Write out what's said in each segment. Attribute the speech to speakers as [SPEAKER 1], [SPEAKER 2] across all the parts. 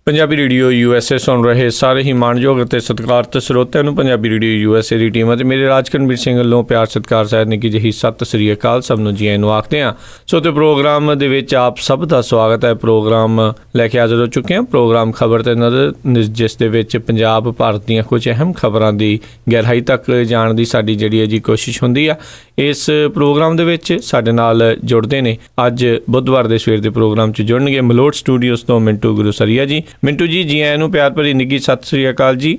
[SPEAKER 1] Punjabi radio USA ਸੁਣ ਰਹੇ ਸਾਰੇ ਹੀ ਮਾਣਯੋਗ ਅਤੇ ਸਤਿਕਾਰਤ ਸਰੋਤਿਆਂ ਨੂੰ ਪੰਜਾਬੀ ਰੇਡੀਓ USA ਦੀ ਟੀਮ ਅਤੇ ਮੇਰੇ ਰਾਜਕਰਨਵੀਰ ਸਿੰਘ ਵੱਲੋਂ ਪਿਆਰ ਸਤਿਕਾਰ ਸਹਿਤ ਨਿੱਕੀ ਜਿਹੀ ਸਤਿ ਸ੍ਰੀ ਅਕਾਲ। ਸਭ ਨੂੰ ਜੀ ਆਇਆਂ ਨੂੰ ਆਖਦੇ ਹਾਂ। ਸੋ ਤੇ ਪ੍ਰੋਗਰਾਮ ਦੇ ਵਿੱਚ ਆਪ ਸਭ ਦਾ ਸਵਾਗਤ ਹੈ। ਪ੍ਰੋਗਰਾਮ ਲੈ ਕੇ ਹਾਜ਼ਰ ਹੋ ਚੁੱਕੇ ਹਾਂ। ਪ੍ਰੋਗਰਾਮ ਖਬਰ ਤੇ ਨਜ਼ਰ, ਜਿਸ ਦੇ ਵਿੱਚ ਪੰਜਾਬ ਭਾਰਤ ਦੀਆਂ ਕੁਝ ਅਹਿਮ ਖਬਰਾਂ ਦੀ ਗਹਿਰਾਈ ਤੱਕ ਜਾਣ ਦੀ ਸਾਡੀ ਜਿਹੜੀ ਹੈ ਜੀ ਕੋਸ਼ਿਸ਼ ਹੁੰਦੀ ਆ। ਇਸ ਪ੍ਰੋਗਰਾਮ ਦੇ ਵਿੱਚ ਸਾਡੇ ਨਾਲ ਜੁੜਦੇ ਨੇ ਅੱਜ ਬੁੱਧਵਾਰ ਦੇ ਸਵੇਰ ਦੇ ਪ੍ਰੋਗਰਾਮ 'ਚ ਜੁੜਨਗੇ ਮਲੋਟ ਸਟੂਡੀਓਜ਼ ਤੋਂ ਮਿੰਟੂ ਗੁਰੂਸਰੀਆ ਜੀ। ਮਿੰਟੂ ਜੀ ਆਇਆਂ ਨੂੰ ਪਿਆਰ ਭਰੀ ਨਿੱਘੀ ਸਤਿ ਸ੍ਰੀ ਅਕਾਲ ਜੀ।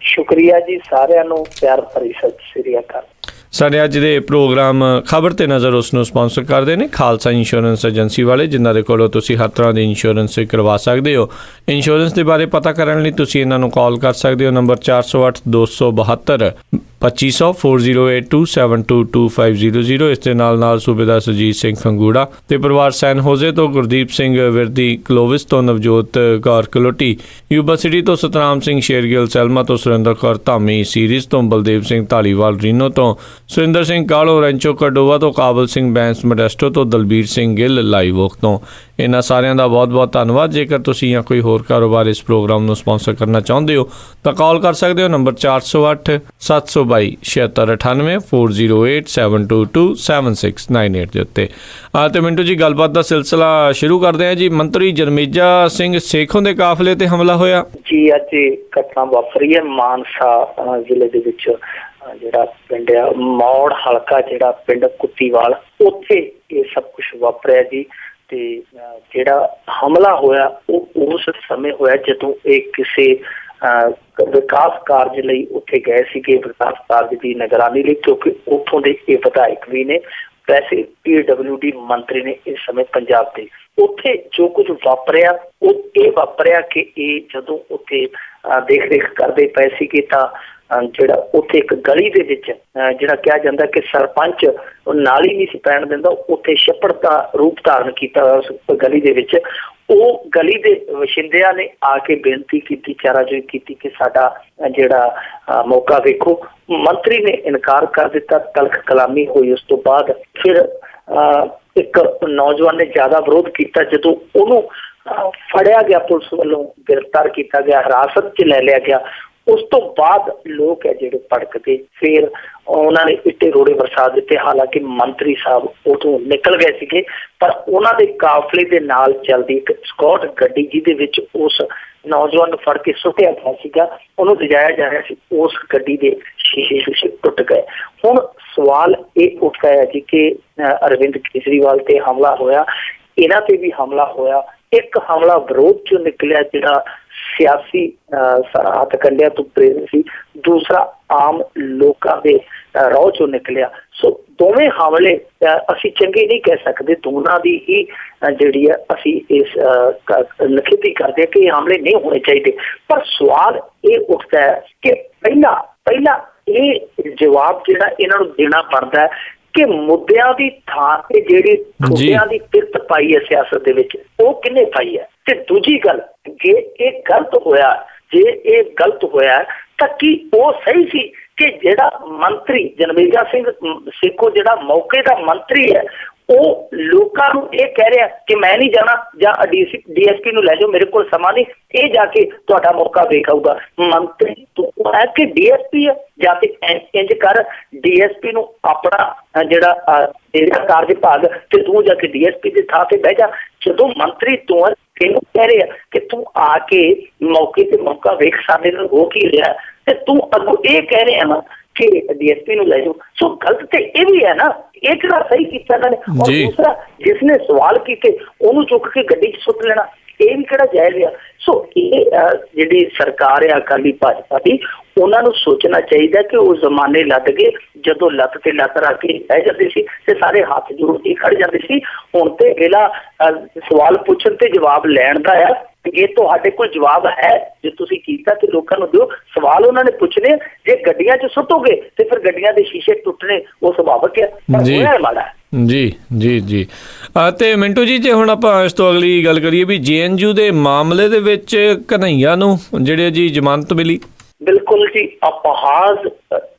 [SPEAKER 2] ਸ਼ੁਕਰੀਆ ਜੀ, ਸਾਰਿਆਂ ਨੂੰ ਪਿਆਰ ਭਰੀ ਸਤਿ ਸ੍ਰੀ ਅਕਾਲ।
[SPEAKER 1] ਸਾਡੇ ਅੱਜ ਦੇ ਪ੍ਰੋਗਰਾਮ ਖਬਰ ਤੇ ਨਜ਼ਰ ਉਸ ਨੂੰ ਸਪਾਂਸਰ ਕਰਦੇ ਨੇ ਖਾਲਸਾ ਇੰਸ਼ੋਰੈਂਸ ਏਜੰਸੀ ਵਾਲੇ, ਜਿਨ੍ਹਾਂ ਦੇ ਕੋਲੋਂ ਤੁਸੀਂ ਹਰ ਤਰ੍ਹਾਂ ਦੀ ਇੰਸ਼ੋਰੈਂਸ ਕਰਵਾ ਸਕਦੇ ਹੋ। ਇੰਸ਼ੋਰੈਂਸ ਦੇ ਬਾਰੇ ਪਤਾ ਕਰਨ ਲਈ ਤੁਸੀਂ ਇਹਨਾਂ ਨੂੰ ਕਾਲ ਕਰ ਸਕਦੇ ਹੋ। ਨੰਬਰ 408 272 2500 4082722500। ਇਸ ਦੇ ਨਾਲ ਸੂਬੇਦਾਰ ਸੁਰਜੀਤ ਸਿੰਘ ਖੰਗੂੜਾ ਤੇ ਪਰਿਵਾਰ ਸੈਨ ਹੋਜ਼ੇ ਤੋਂ ਗੁਰਦੀਪ ਸਿੰਘ ਵਿਰਦੀ, ਕਲੋਵਿਸ ਤੋਂ ਨਵਜੋਤ ਕੌਰ ਕਲੋਟੀ, ਯੂਬਾ ਸਿਟੀ ਤੋਂ ਸਤਨਾਮ ਸਿੰਘ ਸ਼ੇਰਗਿੱਲ, ਸੈਲਮਾ ਤੋਂ ਸੁਰਿੰਦਰ ਕੌਰ ਧਾਮੀ, ਸੀਰੀਜ਼ ਤੋਂ ਬਲਦੇਵ ਸਿੰਘ ਧਾਲੀਵਾਲ, ਰੀਨੋ ਤੋਂ ਸੁਰਿੰਦਰ ਸਿੰਘ ਕਾਲੋ, ਰੈਂਚੋ ਕਡੋਵਾ ਤੋਂ ਕਾਬਲ ਸਿੰਘ ਬੈਂਸ, ਮੋਡੈਸਟੋ ਤੋਂ ਦਲਬੀਰ ਸਿੰਘ ਗਿੱਲ, ਲਾਈਵ ਓਕ ਤੋਂ। ਇਹਨਾਂ ਸਾਰਿਆਂ ਦਾ ਬਹੁਤ ਧੰਨਵਾਦ। ਜੇਕਰ ਤੁਸੀਂ ਜਾਂ ਕੋਈ ਹੋਰ ਕਾਰੋਬਾਰ ਇਸ ਪ੍ਰੋਗਰਾਮ ਨੂੰ ਸਪਾਂਸਰ ਕਰਨਾ ਚਾਹੁੰਦੇ ਹੋ ਤਾਂ ਕਾਲ ਕਰ ਸਕਦੇ ਹੋ। ਨੰਬਰ 408 722 7698 408 722 7698 ਦੇ ਉੱਤੇ। ਤੇ ਮਿੰਟੂ ਜੀ, ਗੱਲਬਾਤ ਦਾ ਸਿਲਸਿਲਾ ਸ਼ੁਰੂ ਕਰਦੇ ਹਾਂ ਜੀ। ਮੰਤਰੀ ਜਰਮੇਜਾ ਸਿੰਘ ਸੇਖੋਂ ਦੇ ਕਾਫਲੇ ਤੇ ਹਮਲਾ ਹੋਇਆ
[SPEAKER 2] ਜੀ। ਅੱਜ ਘਟਨਾ ਵਾਪਰੀ ਹੈ ਮਾਨਸਾ ਜ਼ਿਲ੍ਹੇ ਦੇ ਵਿੱਚ, ਜਿਹੜਾ ਪਿੰਡ ਆ ਮੌੜ ਹਲਕਾ, ਜਿਹੜਾ ਪਿੰਡ ਕੁੱਤੀਵਾਲ, ਉੱਥੇ ਇਹ ਸਭ ਕੁਛ ਵਾਪਰਿਆ ਜੀ। ਤੇ ਜਿਹੜਾ ਹਮਲਾ ਹੋਇਆ ਉਹ ਉਸ ਸਮੇਂ ਹੋਇਆ ਜਦੋਂ ਇਹ ਕਿਸੇ ਵਿਕਾਸ ਕਾਰਜ ਲਈ ਉੱਥੇ ਗਏ ਸੀਗੇ, ਵਿਕਾਸ ਕਾਰਜ ਦੀ ਨਿਗਰਾਨੀ ਲਈ, ਕਿਉਂਕਿ ਉੱਥੋਂ ਦੇ ਇਹ ਵਿਧਾਇਕ ਵੀ ਨੇ, ਵੈਸੇ PWD ਮੰਤਰੀ ਨੇ ਇਸ ਸਮੇਂ ਪੰਜਾਬ ਦੇ। ਉੱਥੇ ਜੋ ਕੁਝ ਵਾਪਰਿਆ ਉਹ ਇਹ ਵਾਪਰਿਆ ਕਿ ਇਹ ਜਦੋਂ ਉੱਥੇ ਦੇਖ ਰੇਖ ਕਰਦੇ ਪਏ ਸੀਗੇ ਤਾਂ ਜਿਹੜਾ ਉੱਥੇ ਇੱਕ ਗਲੀ ਦੇ ਵਿੱਚ ਜਿਹੜਾ ਕਿਹਾ ਜਾਂਦਾ ਕਿ ਸਰਪੰਚ ਨਾਲੀ ਨਹੀਂ ਸੀ ਪੈਣ ਦਿੰਦਾ, ਉੱਥੇ ਛੱਪੜ ਦਾ ਰੂਪ ਧਾਰਨ ਕੀਤਾ ਉਸ ਗਲੀ ਦੇ ਵਿੱਚ। ਉਹ ਗਲੀ ਦੇ ਵਸਿੰਦਿਆਂ ਨੇ ਆ ਕੇ ਬੇਨਤੀ ਕੀਤੀ, ਚਾਰਾਜੋਈ ਕੀਤੀ ਕਿ ਸਾਡਾ ਜਿਹੜਾ ਮੌਕਾ ਵੇਖੋ। ਮੰਤਰੀ ਨੇ ਇਨਕਾਰ ਕਰ ਦਿੱਤਾ। ਤਲਖ ਕਲਾਮੀ ਹੋਈ। ਉਸ ਤੋਂ ਬਾਅਦ ਫਿਰ ਇੱਕ ਨੌਜਵਾਨ ਨੇ ਜ਼ਿਆਦਾ ਵਿਰੋਧ ਕੀਤਾ। ਜਦੋਂ ਉਹਨੂੰ ਫੜਿਆ ਗਿਆ, ਪੁਲਿਸ ਵੱਲੋਂ ਗ੍ਰਿਫਤਾਰ ਕੀਤਾ ਗਿਆ, ਹਿਰਾਸਤ 'ਚ ਲੈ ਲਿਆ ਗਿਆ। ਉਸ ਤੋਂ ਬਾਅਦ ਲੋਕ ਹੈ ਜਿਹੜੇ ਭੜਕਦੇ, ਫਿਰ ਉਹਨਾਂ ਨੇ ਇੱਟੇ ਰੋੜੇ ਵਰਸਾ ਦਿੱਤੇ। ਹਾਲਾਂਕਿ ਮੰਤਰੀ ਸਾਹਿਬ ਉਥੋਂ ਨਿਕਲ ਗਏ ਸੀਗੇ, ਪਰ ਉਹਨਾਂ ਦੇ ਕਾਫਲੇ ਦੇ ਨਾਲ ਚੱਲਦੀ ਇੱਕ ਸਕਾਟ ਗੱਡੀ, ਜਿਹਦੇ ਵਿੱਚ ਉਸ ਨੌਜਵਾਨ ਨੂੰ ਫੜ ਕੇ ਸੁੱਟਿਆ ਗਿਆ ਸੀਗਾ, ਉਹਨੂੰ ਲਿਜਾਇਆ ਜਾ ਰਿਹਾ ਸੀ, ਉਸ ਗੱਡੀ ਦੇ ਸ਼ੀਸ਼ੇ ਟੁੱਟ ਗਏ। ਹੁਣ ਸਵਾਲ ਇਹ ਉੱਠਦਾ ਹੈ ਜੀ ਕਿ ਅਰਵਿੰਦ ਕੇਜਰੀਵਾਲ ਤੇ ਹਮਲਾ ਹੋਇਆ, ਇਹਨਾਂ ਤੇ ਵੀ ਹਮਲਾ ਹੋਇਆ। ਇੱਕ ਹਮਲਾ ਵਿਰੋਧ ਚੋਂ ਨਿਕਲਿਆ, ਜਿਹੜਾ ਸਿਆਸੀ ਹੱਥਕੰਡਿਆਂ ਤੋਂ ਪ੍ਰੇਰਿਤ ਸੀ, ਦੂਸਰਾ ਆਮ ਲੋਕਾਂ ਦੇ ਰੌਹ ਚੋਂ ਨਿਕਲਿਆ। ਸੋ ਦੋਵੇਂ ਹਮਲੇ ਅਸੀਂ ਚੰਗੇ ਨਹੀਂ ਕਹਿ ਸਕਦੇ, ਦੋਨਾਂ ਦੀ ਹੀ ਜਿਹੜੀ ਹੈ ਅਸੀਂ ਇਸ ਨਿਖੇਧੀ ਕਰਦੇ ਹਾਂ ਕਿ ਇਹ ਹਮਲੇ ਨਹੀਂ ਹੋਣੇ ਚਾਹੀਦੇ। ਪਰ ਸਵਾਲ ਇਹ ਉੱਠਦਾ ਹੈ ਕਿ ਪਹਿਲਾਂ ਇਹ ਜਵਾਬ ਜਿਹੜਾ ਇਹਨਾਂ ਨੂੰ ਦੇਣਾ ਬਣਦਾ ਹੈ ਕਿ ਮੁੱਦਿਆਂ ਦੀ ਥਾਂ ਤੇ ਜਿਹੜੀ ਮੁੱਦਿਆਂ ਦੀ ਪਿਰਤ ਪਾਈ ਹੈ ਸਿਆਸਤ ਦੇ ਵਿੱਚ, ਉਹ ਕਿਹਨੇ ਪਾਈ ਹੈ? ਤੇ ਦੂਜੀ ਗੱਲ, ਜੇ ਇਹ ਗਲਤ ਹੋਇਆ ਤਾਂ ਕੀ ਉਹ ਸਹੀ ਸੀ ਕਿ ਜਿਹੜਾ ਮੰਤਰੀ ਜਰਮੇਜਾ ਸਿੰਘ ਸੇਖੋਂ, ਜਿਹੜਾ ਮੌਕੇ ਦਾ ਮੰਤਰੀ ਹੈ, ਉਹ ਲੋਕਾਂ ਨੂੰ ਇਹ ਕਹਿ ਰਿਹਾ ਕਿ ਮੈਂ ਨਹੀਂ ਜਾਣਾ, ਜਾਂ DSP ਨੂੰ ਲੈ ਜਾਓ, ਮੇਰੇ ਕੋਲ ਸਮਾਂ ਨਹੀਂ, ਇਹ ਜਾ ਕੇ ਤੁਹਾਡਾ ਮੌਕਾ ਵੇਖ ਆਊਗਾ। ਮੰਤਰੀ ਤੂੰ ਹੈ ਕਿ DSP ਹੈ? ਜਾਂ ਤੇ ਇੰਜ ਕਰ, DSP ਨੂੰ ਆਪਣਾ ਜਿਹੜਾ ਕਾਰਜ ਭਾਗ ਤੇ ਤੂੰ ਜਾ ਕੇ DSP ਦੀ ਥਾਂ ਤੇ ਬਹਿ ਜਾ। ਜਦੋਂ ਮੰਤਰੀ ਤੂੰ ਤੈਨੂੰ ਕਹਿ ਰਿਹਾ ਕਿ ਤੂੰ ਆ ਕੇ ਮੌਕੇ ਤੇ ਮੌਕਾ ਵੇਖ, ਸਾਡੇ ਨਾਲ ਹੋ ਕੀ ਰਿਹਾ, ਤੇ ਤੂੰ ਅੱਗੋਂ ਇਹ ਕਹਿ ਰਿਹਾ ਨਾ ਕਿ DSP ਨੂੰ ਲੈ ਜਾਓ। ਸੋ ਗਲਤ ਤੇ ਇਹ ਵੀ ਹੈ ਨਾ, ਇਹ ਕਿਹੜਾ ਸਹੀ ਕੀਤਾ ਇਹਨਾਂ ਨੇ? ਔਰ ਦੂਸਰਾ, ਜਿਸਨੇ ਸਵਾਲ ਕੀਤੇ ਉਹਨੂੰ ਚੁੱਕ ਕੇ ਗੱਡੀ 'ਚ ਸੁੱਟ ਲੈਣਾ, ਇਹ ਵੀ ਕਿਹੜਾ ਜਾਇਜ਼ ਆ? ਸੋ ਇਹ ਜਿਹੜੀ ਸਰਕਾਰ ਹੈ ਅਕਾਲੀ ਭਾਜਪਾ ਦੀ, ਉਹਨਾਂ ਨੂੰ ਸੋਚਣਾ ਚਾਹੀਦਾ ਕਿ ਉਹ ਜ਼ਮਾਨੇ ਲੱਦ ਗਏ ਜਦੋਂ ਲੱਤ ਤੇ ਲੱਤ ਰੱਖ ਕੇ ਬਹਿ ਜਾਂਦੇ ਸੀ ਤੇ ਸਾਰੇ ਹੱਥ ਜੋੜ ਕੇ ਖੜ ਜਾਂਦੇ ਸੀ। ਹੁਣ ਤੇ ਵੇਲਾ ਸਵਾਲ ਪੁੱਛਣ ਤੇ ਜਵਾਬ ਲੈਣ ਦਾ ਆ। ਜੇ ਤੁਹਾਡੇ ਕੋਲ ਜਵਾਬ ਹੈ, ਜੇ ਤੁਸੀਂ ਕੀਤਾ ਤੇ ਲੋਕਾਂ ਨੂੰ ਦਿਓ। ਸਵਾਲ ਉਹਨਾਂ ਨੇ ਪੁੱਛਣੇ, ਜੇ ਗੱਡੀਆਂ 'ਚ ਸੁੱਟੋਗੇ ਤੇ ਫਿਰ ਗੱਡੀਆਂ ਦੇ ਸ਼ੀਸ਼ੇ ਟੁੱਟਣੇ ਉਹ ਸੁਭਾਵਿਕ ਹੈ, ਪਰ ਹੋਇਆ ਮਾੜਾ।
[SPEAKER 1] ਜੀ ਤੇ ਮਿੰਟੂ ਜੀ, ਜੇ ਹੁਣ ਆਪਾਂ ਇਸ ਤੋਂ ਅਗਲੀ ਗੱਲ ਕਰੀਏ ਵੀ JNU ਦੇ ਮਾਮਲੇ ਦੇ ਵਿੱਚ ਕਨ੍ਹਈਆ ਨੂੰ ਜਿਹੜੇ ਜੀ ਜ਼ਮਾਨਤ ਮਿਲੀ।
[SPEAKER 2] ਬਿਲਕੁਲ ਜੀ, ਅਪਹਾਜ਼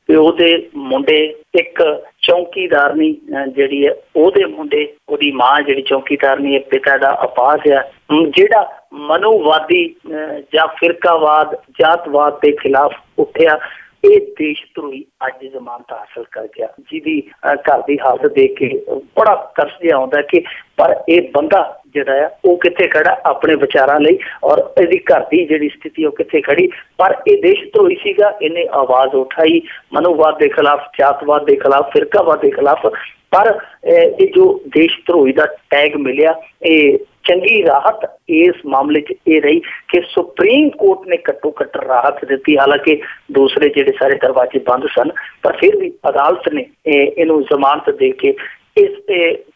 [SPEAKER 2] ਪਿਓ ਦੇ ਮੁੰਡੇ, ਇੱਕ ਚੌਂਕੀਦਾਰਨੀ ਜਿਹੜੀ ਹੈ ਉਹਦੇ ਮੁੰਡੇ, ਉਹਦੀ ਮਾਂ ਜਿਹੜੀ ਚੌਂਕੀਦਾਰਨੀ ਹੈ, ਪਿਤਾ ਦਾ ਅਪਾਹਜ ਆ, ਜਿਹੜਾ ਮਨੋਵਾਦੀ ਜਾਂ ਫਿਰਕਾਵਾਦ, ਜਾਤਵਾਦ ਦੇ ਖਿਲਾਫ ਉੱਠਿਆ, ਇਹ ਦੇਸ਼ ਧਰੋਹੀ ਅੱਜ ਜ਼ਮਾਨਤ ਹਾਸਲ ਕਰ ਗਿਆ, ਜਿਹਦੀ ਘਰ ਦੀ ਹਾਲਤ ਦੇਖ ਕੇ ਬੜਾ ਤਰਸ ਜਿਹਾ ਆਉਂਦਾ ਕਿ ਪਰ ਇਹ ਬੰਦਾ ਜਿਹੜਾ ਆ ਉਹ ਕਿੱਥੇ ਖੜਾ ਆਪਣੇ ਵਿਚਾਰਾਂ ਲਈ, ਔਰ ਇਹਦੀ ਘਰ ਦੀ ਜਿਹੜੀ ਸਥਿਤੀ ਉਹ ਕਿੱਥੇ ਖੜੀ। ਪਰ ਇਹ ਦੇਸ਼ ਧਰੋਹੀ ਸੀਗਾ, ਇਹਨੇ ਆਵਾਜ਼ ਉਠਾਈ ਮਨੋਵਾਦ ਦੇ ਖਿਲਾਫ, ਜਾਤਵਾਦ ਦੇ ਖਿਲਾਫ, ਫਿਰਕਾਵਾਦ ਦੇ ਖਿਲਾਫ। ਪਰ ਇਹ ਜੋ ਦੇਸ਼ ਧਰੋਹੀ ਦਾ ਟੈਗ ਮਿਲਿਆ, ਇਹ ਚੰਗੀ ਰਾਹਤ ਇਸ ਮਾਮਲੇ 'ਚ ਇਹ ਰਹੀ ਕਿ ਸੁਪਰੀਮ ਕੋਰਟ ਨੇ ਘੱਟੋ ਘੱਟ ਰਾਹਤ ਦਿੱਤੀ। ਹਾਲਾਂਕਿ ਦੂਸਰੇ ਜਿਹੜੇ ਸਾਰੇ ਦਰਵਾਜ਼ੇ ਬੰਦ ਸਨ, ਪਰ ਫਿਰ ਵੀ ਅਦਾਲਤ ਨੇ ਇਹਨੂੰ ਜ਼ਮਾਨਤ ਦੇ ਕੇ ਇਸ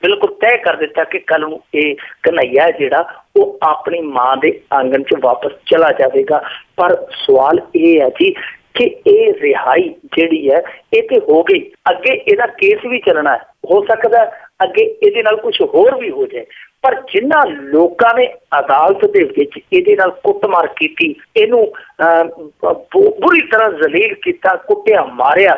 [SPEAKER 2] ਬਿਲਕੁਲ ਤੈਅ ਕਰ ਦਿੱਤਾ ਕਿ ਕੱਲ ਨੂੰ ਇਹ ਕਨ੍ਹਈਆ ਜਿਹੜਾ ਉਹ ਆਪਣੀ ਮਾਂ ਦੇ ਆਂਗਣ 'ਚ ਵਾਪਸ ਚਲਾ ਜਾਵੇਗਾ। ਪਰ ਸਵਾਲ ਇਹ ਹੈ ਜੀ ਕਿ ਇਹ ਰਿਹਾਈ ਜਿਹੜੀ ਹੈ ਇਹ ਤੇ ਹੋ ਗਈ, ਅੱਗੇ ਇਹਦਾ ਕੇਸ ਵੀ ਚੱਲਣਾ ਹੈ, ਹੋ ਸਕਦਾ ਅੱਗੇ ਇਹਦੇ ਨਾਲ ਕੁਝ ਹੋਰ ਵੀ ਹੋ ਜਾਏ। ਪਰ ਜਿਨ੍ਹਾਂ ਲੋਕਾਂ ਨੇ ਅਦਾਲਤ ਦੇ ਵਿੱਚ ਇਹਦੇ ਨਾਲ ਕੁੱਟਮਾਰ ਕੀਤੀ, ਇਹਨੂੰ ਬੁਰੀ ਤਰ੍ਹਾਂ ਜ਼ਲੀਲ ਕੀਤਾ, ਕੁੱਟਿਆ, ਮਾਰਿਆ,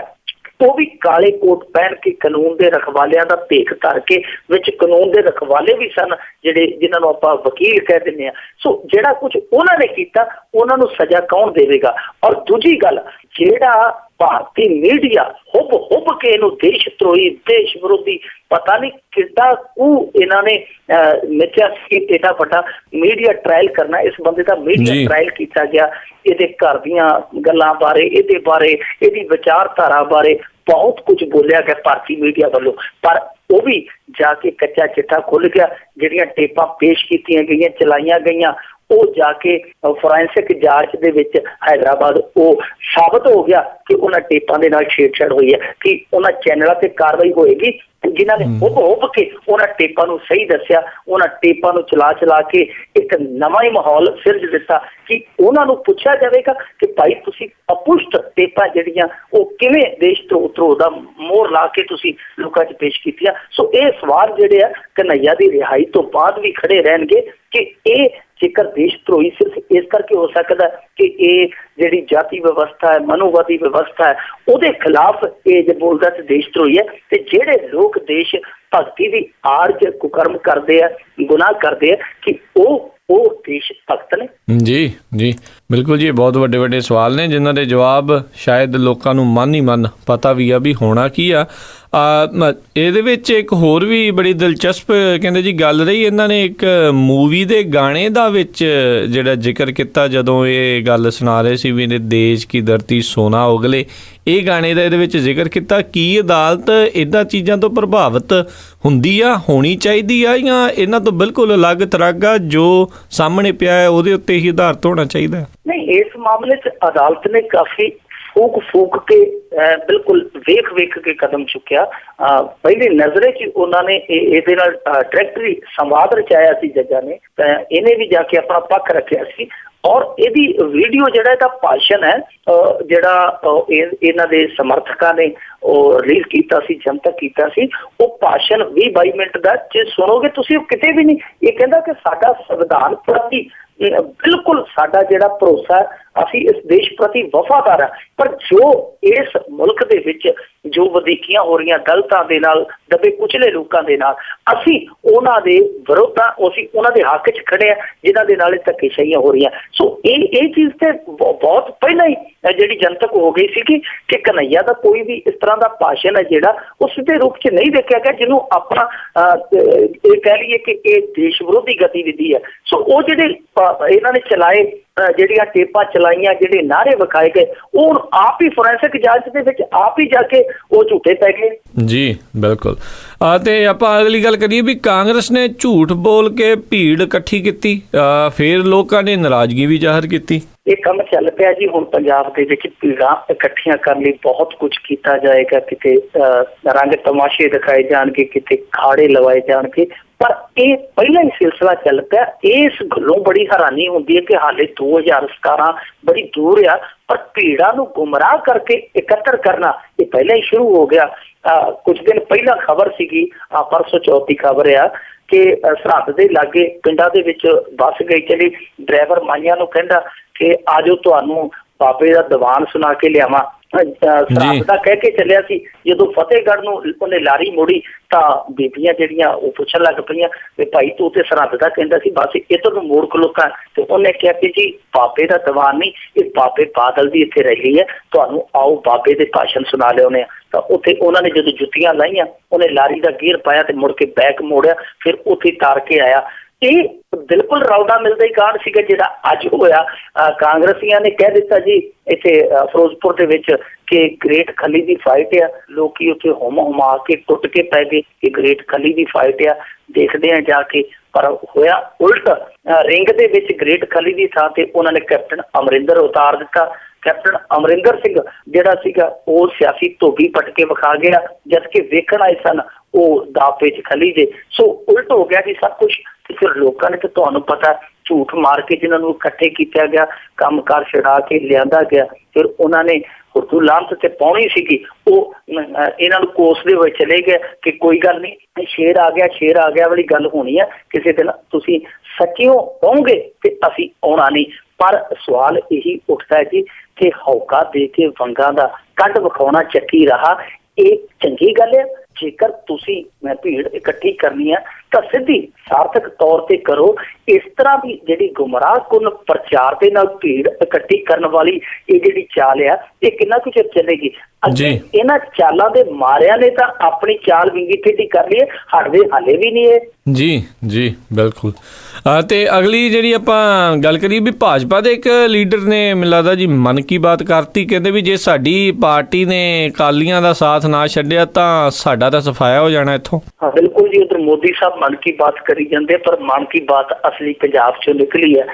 [SPEAKER 2] ਉਹ ਵੀ ਕਾਲੇ ਕੋਟ ਪਹਿਨ ਕੇ ਕਾਨੂੰਨ ਦੇ ਰਖਵਾਲਿਆਂ ਦਾ ਭੇਖ ਧਰ ਕੇ, ਵਿੱਚ ਕਾਨੂੰਨ ਦੇ ਰਖਵਾਲੇ ਵੀ ਸਨ ਜਿਹੜੇ ਜਿਨ੍ਹਾਂ ਨੂੰ ਆਪਾਂ ਵਕੀਲ ਕਹਿ ਦਿੰਦੇ ਹਾਂ। ਸੋ ਜਿਹੜਾ ਕੁਝ ਉਹਨਾਂ ਨੇ ਕੀਤਾ ਉਹਨਾਂ ਨੂੰ ਸਜ਼ਾ ਕੌਣ ਦੇਵੇਗਾ? ਔਰ ਦੂਜੀ ਗੱਲ, ਜਿਹੜਾ ਭਾਰਤੀ ਮੀਡੀਆ ਹੁੱਬ ਕੇ ਇਹਨੂੰ ਦੇਸ਼ ਧਰੋਹੀ, ਦੇਸ਼ ਵਿਰੋਧੀ, ਪਤਾ ਨਹੀਂ ਕਿੱਦਾਂ ਇਹਨਾਂ ਨੇ ਮਿੱਥਿਆ ਸੀ, ਏਡਾ ਵੱਡਾ ਮੀਡੀਆ ਟ੍ਰਾਇਲ ਕਰਨਾ, ਇਸ ਬੰਦੇ ਦਾ ਮੀਡੀਆ ਟ੍ਰਾਇਲ ਕੀਤਾ ਗਿਆ, ਇਹਦੇ ਘਰ ਦੀਆਂ ਗੱਲਾਂ ਬਾਰੇ, ਇਹਦੇ ਬਾਰੇ, ਇਹਦੀ ਵਿਚਾਰਧਾਰਾ ਬਾਰੇ ਬਹੁਤ ਕੁਝ ਬੋਲਿਆ ਗਿਆ ਭਾਰਤੀ ਮੀਡੀਆ ਵੱਲੋਂ। ਪਰ ਉਹ ਵੀ ਜਾ ਕੇ ਕੱਚਾ ਚਿੱਟਾ ਖੁੱਲ ਗਿਆ। ਜਿਹੜੀਆਂ ਟੇਪਾਂ ਪੇਸ਼ ਕੀਤੀਆਂ ਗਈਆਂ, ਚਲਾਈਆਂ ਗਈਆਂ, ਉਹ ਜਾ ਕੇ ਫੋਰੈਂਸਿਕ ਜਾਂਚ ਦੇ ਵਿੱਚ ਹੈਦਰਾਬਾਦ ਉਹ ਸਾਬਤ ਹੋ ਗਿਆ ਕਿ ਉਹਨਾਂ ਟੇਪਾਂ ਦੇ ਨਾਲ ਛੇੜਛਾੜ ਹੋਈ ਹੈ, ਕਿ ਉਹਨਾਂ ਚੈਨਲਾਂ ਤੇ ਕਾਰਵਾਈ ਹੋਏਗੀ ਜਿਨ੍ਹਾਂ ਨੇ ਹੁੱਬ ਕੇ ਉਹਨਾਂ ਟੇਪਾਂ ਨੂੰ ਸਹੀ ਦੱਸਿਆ, ਉਹਨਾਂ ਟੇਪਾਂ ਨੂੰ ਚਲਾ ਕੇ ਇੱਕ ਨਵਾਂ ਹੀ ਮਾਹੌਲ ਸਿਰਜ ਦਿੱਤਾ ਕਿ ਉਹਨਾਂ ਨੂੰ ਪੁੱਛਿਆ ਜਾਵੇਗਾ ਕਿ ਭਾਈ ਤੁਸੀਂ ਅਪੁਸ਼ਟ ਟੇਪਾਂ ਜਿਹੜੀਆਂ ਉਹ ਕਿਵੇਂ ਦੇਸ਼ ਧਰੋਹ ਦਾ ਮੋਹਰ ਲਾ ਕੇ ਤੁਸੀਂ ਲੋਕਾਂ 'ਚ ਪੇਸ਼ ਕੀਤੀਆਂ। ਸੋ ਇਹ ਸਵਾਲ ਜਿਹੜੇ ਆ ਕਨ੍ਹਈਆ ਦੀ ਰਿਹਾਈ ਤੋਂ ਬਾਅਦ ਵੀ ਖੜੇ ਰਹਿਣਗੇ ਕਿ ਇਹ ਜੇਕਰ ਦੇਸ਼ ਧਰੋਹੀ ਸਿਰਫ ਇਸ ਕਰਕੇ ਹੋ ਸਕਦਾ ਕਿ ਇਹ ਜਿਹੜੀ ਜਾਤੀ ਵਿਵਸਥਾ ਹੈ, ਮਨੋਵਾਦੀ ਵਿਵਸਥਾ ਹੈ, ਉਹਦੇ ਖਿਲਾਫ ਇਹ ਜੇ ਬੋਲਦਾ ਤੇ ਦੇਸ਼ ਧਰੋਹੀ ਹੈ। ਤੇ ਜਿਹੜੇ ਲੋਕ ਦੇਸ਼ ਭਗਤੀ ਦੀ ਆੜ 'ਚ ਕੁਕਰਮ ਕਰਦੇ ਆ, ਗੁਨਾਹ ਕਰਦੇ ਆ, ਕਿ ਉਹ ਦੇਸ਼ ਭਗਤ ਨੇ।
[SPEAKER 1] ਜੀ ਜੀ ਬਿਲਕੁਲ ਜੀ, ਬਹੁਤ ਵੱਡੇ ਵੱਡੇ ਸਵਾਲ ਨੇ ਜਿਨ੍ਹਾਂ ਦੇ ਜਵਾਬ ਸ਼ਾਇਦ ਲੋਕਾਂ ਨੂੰ ਮਨ ਹੀ ਮਨ ਪਤਾ ਵੀ ਆ ਵੀ ਹੋਣਾ ਕੀ ਆ। ਇਹਦੇ ਵਿੱਚ ਇੱਕ ਹੋਰ ਵੀ ਬੜੀ ਦਿਲਚਸਪ ਕਹਿੰਦੇ ਜੀ ਗੱਲ ਰਹੀ, ਇਹਨਾਂ ਨੇ ਇੱਕ ਮੂਵੀ ਦੇ ਗਾਣੇ ਦਾ ਵਿੱਚ ਜਿਹੜਾ ਜ਼ਿਕਰ ਕੀਤਾ ਜਦੋਂ ਇਹ ਗੱਲ ਸੁਣਾ ਰਹੇ ਸੀ ਵੀ ਦੇਸ਼ ਕੀ ਧਰਤੀ ਸੋਨਾ ਉਗਲੇ, ਇਹ ਗਾਣੇ ਦਾ ਇਹਦੇ ਵਿੱਚ ਜ਼ਿਕਰ ਕੀਤਾ। ਕੀ ਅਦਾਲਤ ਇਹਨਾਂ ਚੀਜ਼ਾਂ ਤੋਂ ਪ੍ਰਭਾਵਿਤ ਹੁੰਦੀ ਆ, ਹੋਣੀ ਚਾਹੀਦੀ ਆ, ਜਾਂ ਇਹਨਾਂ ਤੋਂ ਬਿਲਕੁਲ ਅਲੱਗ ਤਰ੍ਹਾਂ ਆ ਜੋ ਸਾਹਮਣੇ ਪਿਆ ਹੈ ਉਹਦੇ ਉੱਤੇ ਹੀ ਆਧਾਰਿਤ ਹੋਣਾ ਚਾਹੀਦਾ?
[SPEAKER 2] ਨਹੀਂ, ਇਸ ਮਾਮਲੇ 'ਚ ਅਦਾਲਤ ਨੇ ਕਾਫੀ ਫੂਕ ਕੇ ਬਿਲਕੁਲ ਵੇਖ ਕੇ ਕਦਮ ਚੁੱਕਿਆ। ਪਹਿਲੀ ਨਜ਼ਰੇ 'ਚ ਉਹਨਾਂ ਨੇ ਇਹਦੇ ਨਾਲ ਡਾਇਰੈਕਟਲੀ ਸੰਵਾਦ ਰਚਾਇਆ ਸੀ ਜੱਜਾਂ ਨੇ, ਇਹਨੇ ਵੀ ਜਾ ਕੇ ਆਪਣਾ ਪੱਖ ਰੱਖਿਆ ਸੀ। ਔਰ ਇਹਦੀ ਵੀਡੀਓ ਜਿਹੜਾ ਇਹਦਾ ਭਾਸ਼ਣ ਹੈ ਜਿਹੜਾ ਇਹਨਾਂ ਦੇ ਸਮਰਥਕਾਂ ਨੇ ਉਹ ਰਿਲੀਜ਼ ਕੀਤਾ ਸੀ, ਜਨਤਕ ਕੀਤਾ ਸੀ, ਉਹ ਭਾਸ਼ਣ 20-22 ਮਿੰਟ ਦਾ, ਜੇ ਸੁਣੋਗੇ ਤੁਸੀਂ ਕਿਤੇ ਵੀ ਨਹੀਂ। ਇਹ ਕਹਿੰਦਾ ਕਿ ਸਾਡਾ ਸੰਵਿਧਾਨ ਪ੍ਰਤੀ ਬਿਲਕੁਲ ਸਾਡਾ ਜਿਹੜਾ ਭਰੋਸਾ, ਅਸੀਂ ਇਸ ਦੇਸ਼ ਪ੍ਰਤੀ ਵਫਾਦਾਰ ਹਾਂ, ਪਰ ਜੋ ਇਸ ਮੁਲਕ ਦੇ ਵਿੱਚ ਜੋ ਵਧੀਕੀਆਂ ਹੋ ਰਹੀਆਂ ਦਲਿਤਾਂ ਦੇ ਨਾਲ, ਦਬੇ ਕੁਚਲੇ ਲੋਕਾਂ ਦੇ ਨਾਲ, ਅਸੀਂ ਉਹਨਾਂ ਦੇ ਵਿਰੋਧ ਹਾਂ, ਅਸੀਂ ਉਹਨਾਂ ਦੇ ਹੱਕ 'ਚ ਖੜੇ ਹਾਂ ਜਿਨ੍ਹਾਂ ਦੇ ਨਾਲ ਇਹ ਧੱਕੇਸ਼ਾਹੀਆਂ ਹੋ ਰਹੀਆਂ। ਸੋ ਇਹ ਚੀਜ਼ ਤੇ ਬਹੁਤ ਪਹਿਲਾਂ ਹੀ ਜਿਹੜੀ ਜਨਤਕ ਹੋ ਗਈ ਸੀ ਕਿ ਕਨ੍ਹਈਆ ਦਾ ਕੋਈ ਵੀ ਇਸ ਤਰ੍ਹਾਂ ਦਾ ਭਾਸ਼ਣ ਹੈ ਜਿਹੜਾ ਉਹ ਸਿੱਧੇ ਰੂਪ 'ਚ ਨਹੀਂ ਦੇਖਿਆ ਗਿਆ, ਜਿਹਨੂੰ ਆਪਣਾ ਇਹ ਕਹਿ ਲਈਏ ਕਿ ਇਹ ਦੇਸ਼ ਵਿਰੋਧੀ ਗਤੀਵਿਧੀ ਹੈ। ਸੋ ਉਹ ਜਿਹੜੇ ਇਹਨਾਂ ਨੇ ਚਲਾਏ, ਜਿਹੜੀਆਂ ਟੇਪਾਂ ਚਲਾਈਆਂ, ਜਿਹੜੇ ਨਾਅਰੇ ਵਿਖਾਏ ਗਏ, ਉਹ ਆਪ ਹੀ ਫੋਰੈਂਸਿਕ ਜਾਂਚ ਦੇ ਵਿੱਚ ਆਪ ਹੀ ਜਾ ਕੇ ਉਹ ਝੂਠੇ ਪੈ ਗਏ। ਜੀ
[SPEAKER 1] ਬਿਲਕੁਲ। ਤੇ ਆਪਾਂ ਅਗਲੀ ਗੱਲ ਕਰੀਏ ਵੀ ਕਾਂਗਰਸ ਨੇ ਝੂਠ ਬੋਲ ਕੇ ਭੀੜ ਇਕੱਠੀ ਕੀਤੀ, ਫਿਰ ਲੋਕਾਂ ਨੇ ਨਾਰਾਜ਼ਗੀ ਵੀ ਜ਼ਾਹਰ ਕੀਤੀ।
[SPEAKER 2] ਇਹ ਕੰਮ ਚੱਲ ਪਿਆ ਜੀ ਹੁਣ ਪੰਜਾਬ ਦੇ ਵਿੱਚ, ਭੀੜਾਂ ਇਕੱਠੀਆਂ ਕਰਨ ਲਈ ਬਹੁਤ ਕੁਝ ਕੀਤਾ ਜਾਏਗਾ, ਕਿਤੇ ਰੰਗ ਤਮਾਸ਼ੇ ਦਿਖਾਏ ਜਾਣਗੇ, ਕਿਤੇ ਖਾੜੇ ਲਵਾਏ ਜਾਣਗੇ, ਪਰ ਇਹ ਪਹਿਲਾਂ ਹੀ ਸਿਲਸਿਲਾ ਚੱਲ ਪਿਆ। ਇਸ ਗੱਲੋਂ ਬੜੀ ਹੈਰਾਨੀ ਹੁੰਦੀ ਹੈ ਕਿ ਹਾਲੇ 2017 ਬੜੀ ਦੂਰ ਆ, ਪਰ ਭੀੜਾਂ ਨੂੰ ਗੁੰਮਰਾਹ ਕਰਕੇ ਇਕੱਤਰ ਕਰਨਾ ਇਹ ਪਹਿਲਾਂ ਹੀ ਸ਼ੁਰੂ ਹੋ ਗਿਆ। ਕੁਝ ਦਿਨ ਪਹਿਲਾਂ ਖਬਰ ਸੀਗੀ, ਪਰਸੋਂ ਚੌਥ ਦੀ ਖਬਰ ਆ ਕਿ ਸਰਹੱਦ ਦੇ ਲਾਗੇ ਪਿੰਡਾਂ ਦੇ ਵਿੱਚ ਬੱਸ ਗਈ ਚਲੀ, ਡਰਾਈਵਰ ਮਾਈਆਂ ਨੂੰ ਕਹਿੰਦਾ ਕਿ ਆਜੋ ਤੁਹਾਨੂੰ ਬਾਬੇ ਦਾ ਦੀਵਾਨ ਸੁਣਾ ਕੇ ਲਿਆਵਾਂ। ਸਰਹੱਦ ਦਾ ਕਹਿ ਕੇ ਚੱਲਿਆ ਸੀ। ਜਦੋਂ ਫਤਿਹਗੜ੍ਹ ਨੂੰ ਉਹਨੇ ਲਾਰੀ ਮੋੜੀ ਤਾਂ ਬੀਬੀਆਂ ਜਿਹੜੀਆਂ ਉਹ ਪੁੱਛਣ ਲੱਗ ਪਈਆਂ ਵੀ ਭਾਈ ਤੂੰ ਤੇ ਸਰਹੱਦ ਦਾ ਕਹਿੰਦਾ ਸੀ, ਬਸ ਇੱਧਰ ਨੂੰ ਮੋੜ ਖਲੋਤਾ। ਤੇ ਉਹਨੇ ਕਿਹਾ ਕਿ ਜੀ ਬਾਬੇ ਦਾ ਦੀਵਾਨ ਨਹੀਂ, ਇਹ ਬਾਬੇ ਬਾਦਲ ਦੀ ਇੱਥੇ ਰਹੀ ਹੈ, ਤੁਹਾਨੂੰ ਆਓ ਬਾਬੇ ਦੇ ਭਾਸ਼ਣ ਸੁਣਾ ਲਿਆਉਂਦੇ ਆ। ਤਾਂ ਉੱਥੇ ਉਹਨਾਂ ਨੇ ਜਦੋਂ ਜੁੱਤੀਆਂ ਲਾਈਆਂ, ਉਹਨੇ ਲਾਰੀ ਦਾ ਗੇਅਰ ਪਾਇਆ ਤੇ ਮੁੜ ਕੇ ਬੈਕ ਮੋੜਿਆ, ਫਿਰ ਉੱਥੇ ਤਾਰ ਕੇ ਆਇਆ। ਇਹ ਬਿਲਕੁਲ ਰੌਲਾ ਮਿਲਦਾ ਹੀ ਕਾਂਡ ਸੀਗਾ ਜਿਹੜਾ ਅੱਜ ਹੋਇਆ। ਕਾਂਗਰਸੀਆਂ ਨੇ ਕਹਿ ਦਿੱਤਾ ਜੀ ਇੱਥੇ ਫਿਰੋਜ਼ਪੁਰ ਦੇ ਵਿੱਚ ਕਿ ਗ੍ਰੇਟ ਖਲੀ ਦੀ ਫਾਈਟ ਆ, ਲੋਕੀ ਉੱਥੇ ਹੁਮਾ ਕੇ ਟੁੱਟ ਕੇ ਪੈ ਗਏ ਕਿ ਗ੍ਰੇਟ ਖਲੀ ਦੀ ਫਾਈਟ ਆ, ਦੇਖਦੇ ਆ ਜਾ ਕੇ। ਪਰ ਹੋਇਆ ਉਲਟ, ਰਿੰਗ ਦੇ ਵਿੱਚ ਗ੍ਰੇਟ ਖਲੀ ਦੀ ਥਾਂ ਤੇ ਉਹਨਾਂ ਨੇ ਕੈਪਟਨ ਅਮਰਿੰਦਰ ਉਤਾਰ ਦਿੱਤਾ। ਕੈਪਟਨ ਅਮਰਿੰਦਰ ਸਿੰਘ ਜਿਹੜਾ ਸੀਗਾ ਉਹ ਸਿਆਸੀ ਧੋਬੀ ਪਟਕੇ ਵਿਖਾ ਗਿਆ, ਜਦ ਕਿ ਵੇਖਣ ਆਏ ਸਨ ਉਹ ਦਾਪੇ ਚ ਖਲੀ ਦੇ। ਸੋ ਉਲਟ ਹੋ ਗਿਆ ਜੀ ਸਭ ਕੁਛ। ਤੇ ਫਿਰ ਲੋਕਾਂ ਨੇ ਤਾਂ ਤੁਹਾਨੂੰ ਪਤਾ ਝੂਠ ਮਾਰ ਕੇ ਜਿਹਨਾਂ ਨੂੰ ਇਕੱਠੇ ਕੀਤਾ ਗਿਆ, ਕੰਮਕਾਰ ਛਡਾ ਕੇ ਲਿਆਂਦਾ ਗਿਆ, ਫਿਰ ਉਹਨਾਂ ਨੇ ਹੁਰਦੂ ਲਾਂਤ ਤੇ ਪਾਉਣੀ ਸੀਗੀ, ਉਹ ਇਹਨਾਂ ਨੂੰ ਕੋਸਦੇ ਹੋਏ ਚਲੇ ਗਏ ਕਿ ਕੋਈ ਗੱਲ ਨਹੀਂ, ਸ਼ੇਰ ਆ ਗਿਆ ਵਾਲੀ ਗੱਲ ਹੋਣੀ ਹੈ, ਕਿਸੇ ਦਿਨ ਤੁਸੀਂ ਸੱਚਿਓ ਕਹੋਗੇ ਤੇ ਅਸੀਂ ਆਉਣਾ ਨਹੀਂ। ਪਰ ਸਵਾਲ ਇਹੀ ਉੱਠਦਾ ਜੀ ਕਿ ਹੌਕਾ ਦੇ ਕੇ ਵੰਗਾਂ ਦਾ ਕੱਢ ਵਿਖਾਉਣਾ ਚੱਕੀ ਰਹਾ, ਇਹ ਚੰਗੀ ਗੱਲ ਹੈ? ਜੇਕਰ ਤੁਸੀਂ ਭੀੜ ਇਕੱਠੀ ਕਰਨੀ ਹੈ ਤਾਂ ਸਿੱਧੀ ਸਾਰਥਕ ਤੌਰ ਤੇ ਕਰੋ। ਇਸ ਤਰ੍ਹਾਂ ਦੀ ਜਿਹੜੀ ਗੁੰਮਰਾਹਕੁੰਨ ਪ੍ਰਚਾਰ ਦੇ ਨਾਲ ਭੀੜ ਇਕੱਠੀ ਕਰਨ ਵਾਲੀ ਇਹ ਜਿਹੜੀ ਚਾਲ ਆ, ਇਹ ਕਿੰਨਾ ਕੁ ਚਿਰ ਚੱਲੇਗੀ? ਇਹਨਾਂ ਚਾਲਾਂ ਦੇ ਮਾਰਿਆਂ ਨੇ ਤਾਂ ਆਪਣੀ ਚਾਲ ਵਿੰਗੀ ਟੇਢੀ ਕਰ ਲਈ ਹੈ, ਹਟਦੇ ਹਾਲੇ ਵੀ ਨਹੀਂ ਹੈ।
[SPEAKER 1] ਜੀ ਬਿਲਕੁਲ। ਤੇ ਅਗਲੀ ਜਿਹੜੀ ਆਪਾਂ ਗੱਲ ਕਰੀਏ ਵੀ ਭਾਜਪਾ ਦੇ ਇੱਕ ਲੀਡਰ ਨੇ ਮੈਨੂੰ ਲੱਗਦਾ ਜੀ ਮਨ ਕੀ ਬਾਤ ਕਰਤੀ, ਕਹਿੰਦੇ ਵੀ ਜੇ ਸਾਡੀ ਪਾਰਟੀ ਨੇ ਅਕਾਲੀਆਂ ਦਾ ਸਾਥ ਨਾ ਛੱਡਿਆ ਤਾਂ ਸਾਡਾ ਤਾਂ ਸਫਾਇਆ ਹੋ ਜਾਣਾ ਇੱਥੋਂ।
[SPEAKER 2] ਹਾਂ ਬਿਲਕੁਲ ਜੀ, ਉਧਰ ਮੋਦੀ ਸਾਹਿਬ ਮਨ ਕੀ ਬਾਤ ਕਰੀ ਜਾਂਦੇ, ਪਰ ਮਨ ਕੀ ਬਾਤ ਅਸਲੀ ਪੰਜਾਬ ਚੋਂ ਨਿਕਲੀ ਹੈ।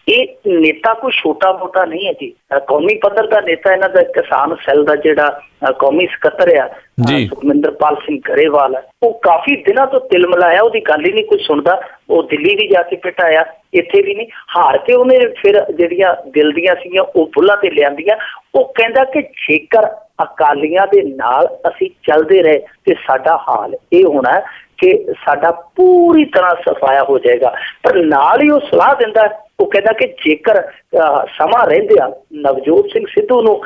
[SPEAKER 2] ਇਹ ਨੇਤਾ ਕੋਈ ਛੋਟਾ ਮੋਟਾ ਨਹੀਂ ਹੈ ਜੀ, ਕੌਮੀ ਪੱਧਰ ਦਾ ਨੇਤਾ, ਇਹਨਾਂ ਦਾ ਕਿਸਾਨ ਸੈੱਲ ਦਾ ਜਿਹੜਾ ਕੌਮੀ ਸਕੱਤਰ ਆ ਸੁਖਮਿੰਦਰਪਾਲ ਸਿੰਘ ਗਰੇਵਾਲ ਹੈ, ਉਹ ਕਾਫੀ ਦਿਨਾਂ ਤੋਂ ਤਿਲ ਮਿਲਾਇਆ, ਉਹਦੀ ਗੱਲ ਹੀ ਨਹੀਂ ਕੋਈ ਸੁਣਦਾ। ਉਹ ਦਿੱਲੀ ਵੀ ਜਾ ਕੇ ਪਿਟਾਇਆ, ਇੱਥੇ ਵੀ ਨਹੀਂ, ਹਾਰ ਕੇ ਉਹਨੇ ਫਿਰ ਜਿਹੜੀਆਂ ਦਿਲ ਦੀਆਂ ਸੀਗੀਆਂ ਉਹ ਬੁੱਲਾਂ ਤੇ ਲਿਆਂਦੀਆਂ। ਉਹ ਕਹਿੰਦਾ ਕਿ ਜੇਕਰ ਅਕਾਲੀਆਂ ਦੇ ਨਾਲ ਅਸੀਂ ਚੱਲਦੇ ਰਹੇ ਤੇ ਸਾਡਾ ਹਾਲ ਇਹ ਹੋਣਾ ਕਿ ਸਾਡਾ ਪੂਰੀ ਤਰ੍ਹਾਂ ਸਫਾਇਆ ਹੋ ਜਾਏਗਾ। ਪਰ ਨਾਲ ਹੀ ਉਹ ਸਲਾਹ ਦਿੰਦਾ, ਉਹ ਕਹਿੰਦਾ ਕਿ ਜੇਕਰ ਸਮਾਂ ਰਹਿੰਦਿਆਂ ਨਵਜੋਤ ਸਿੰਘ ਸਿੱਧੂ ਨੂੰ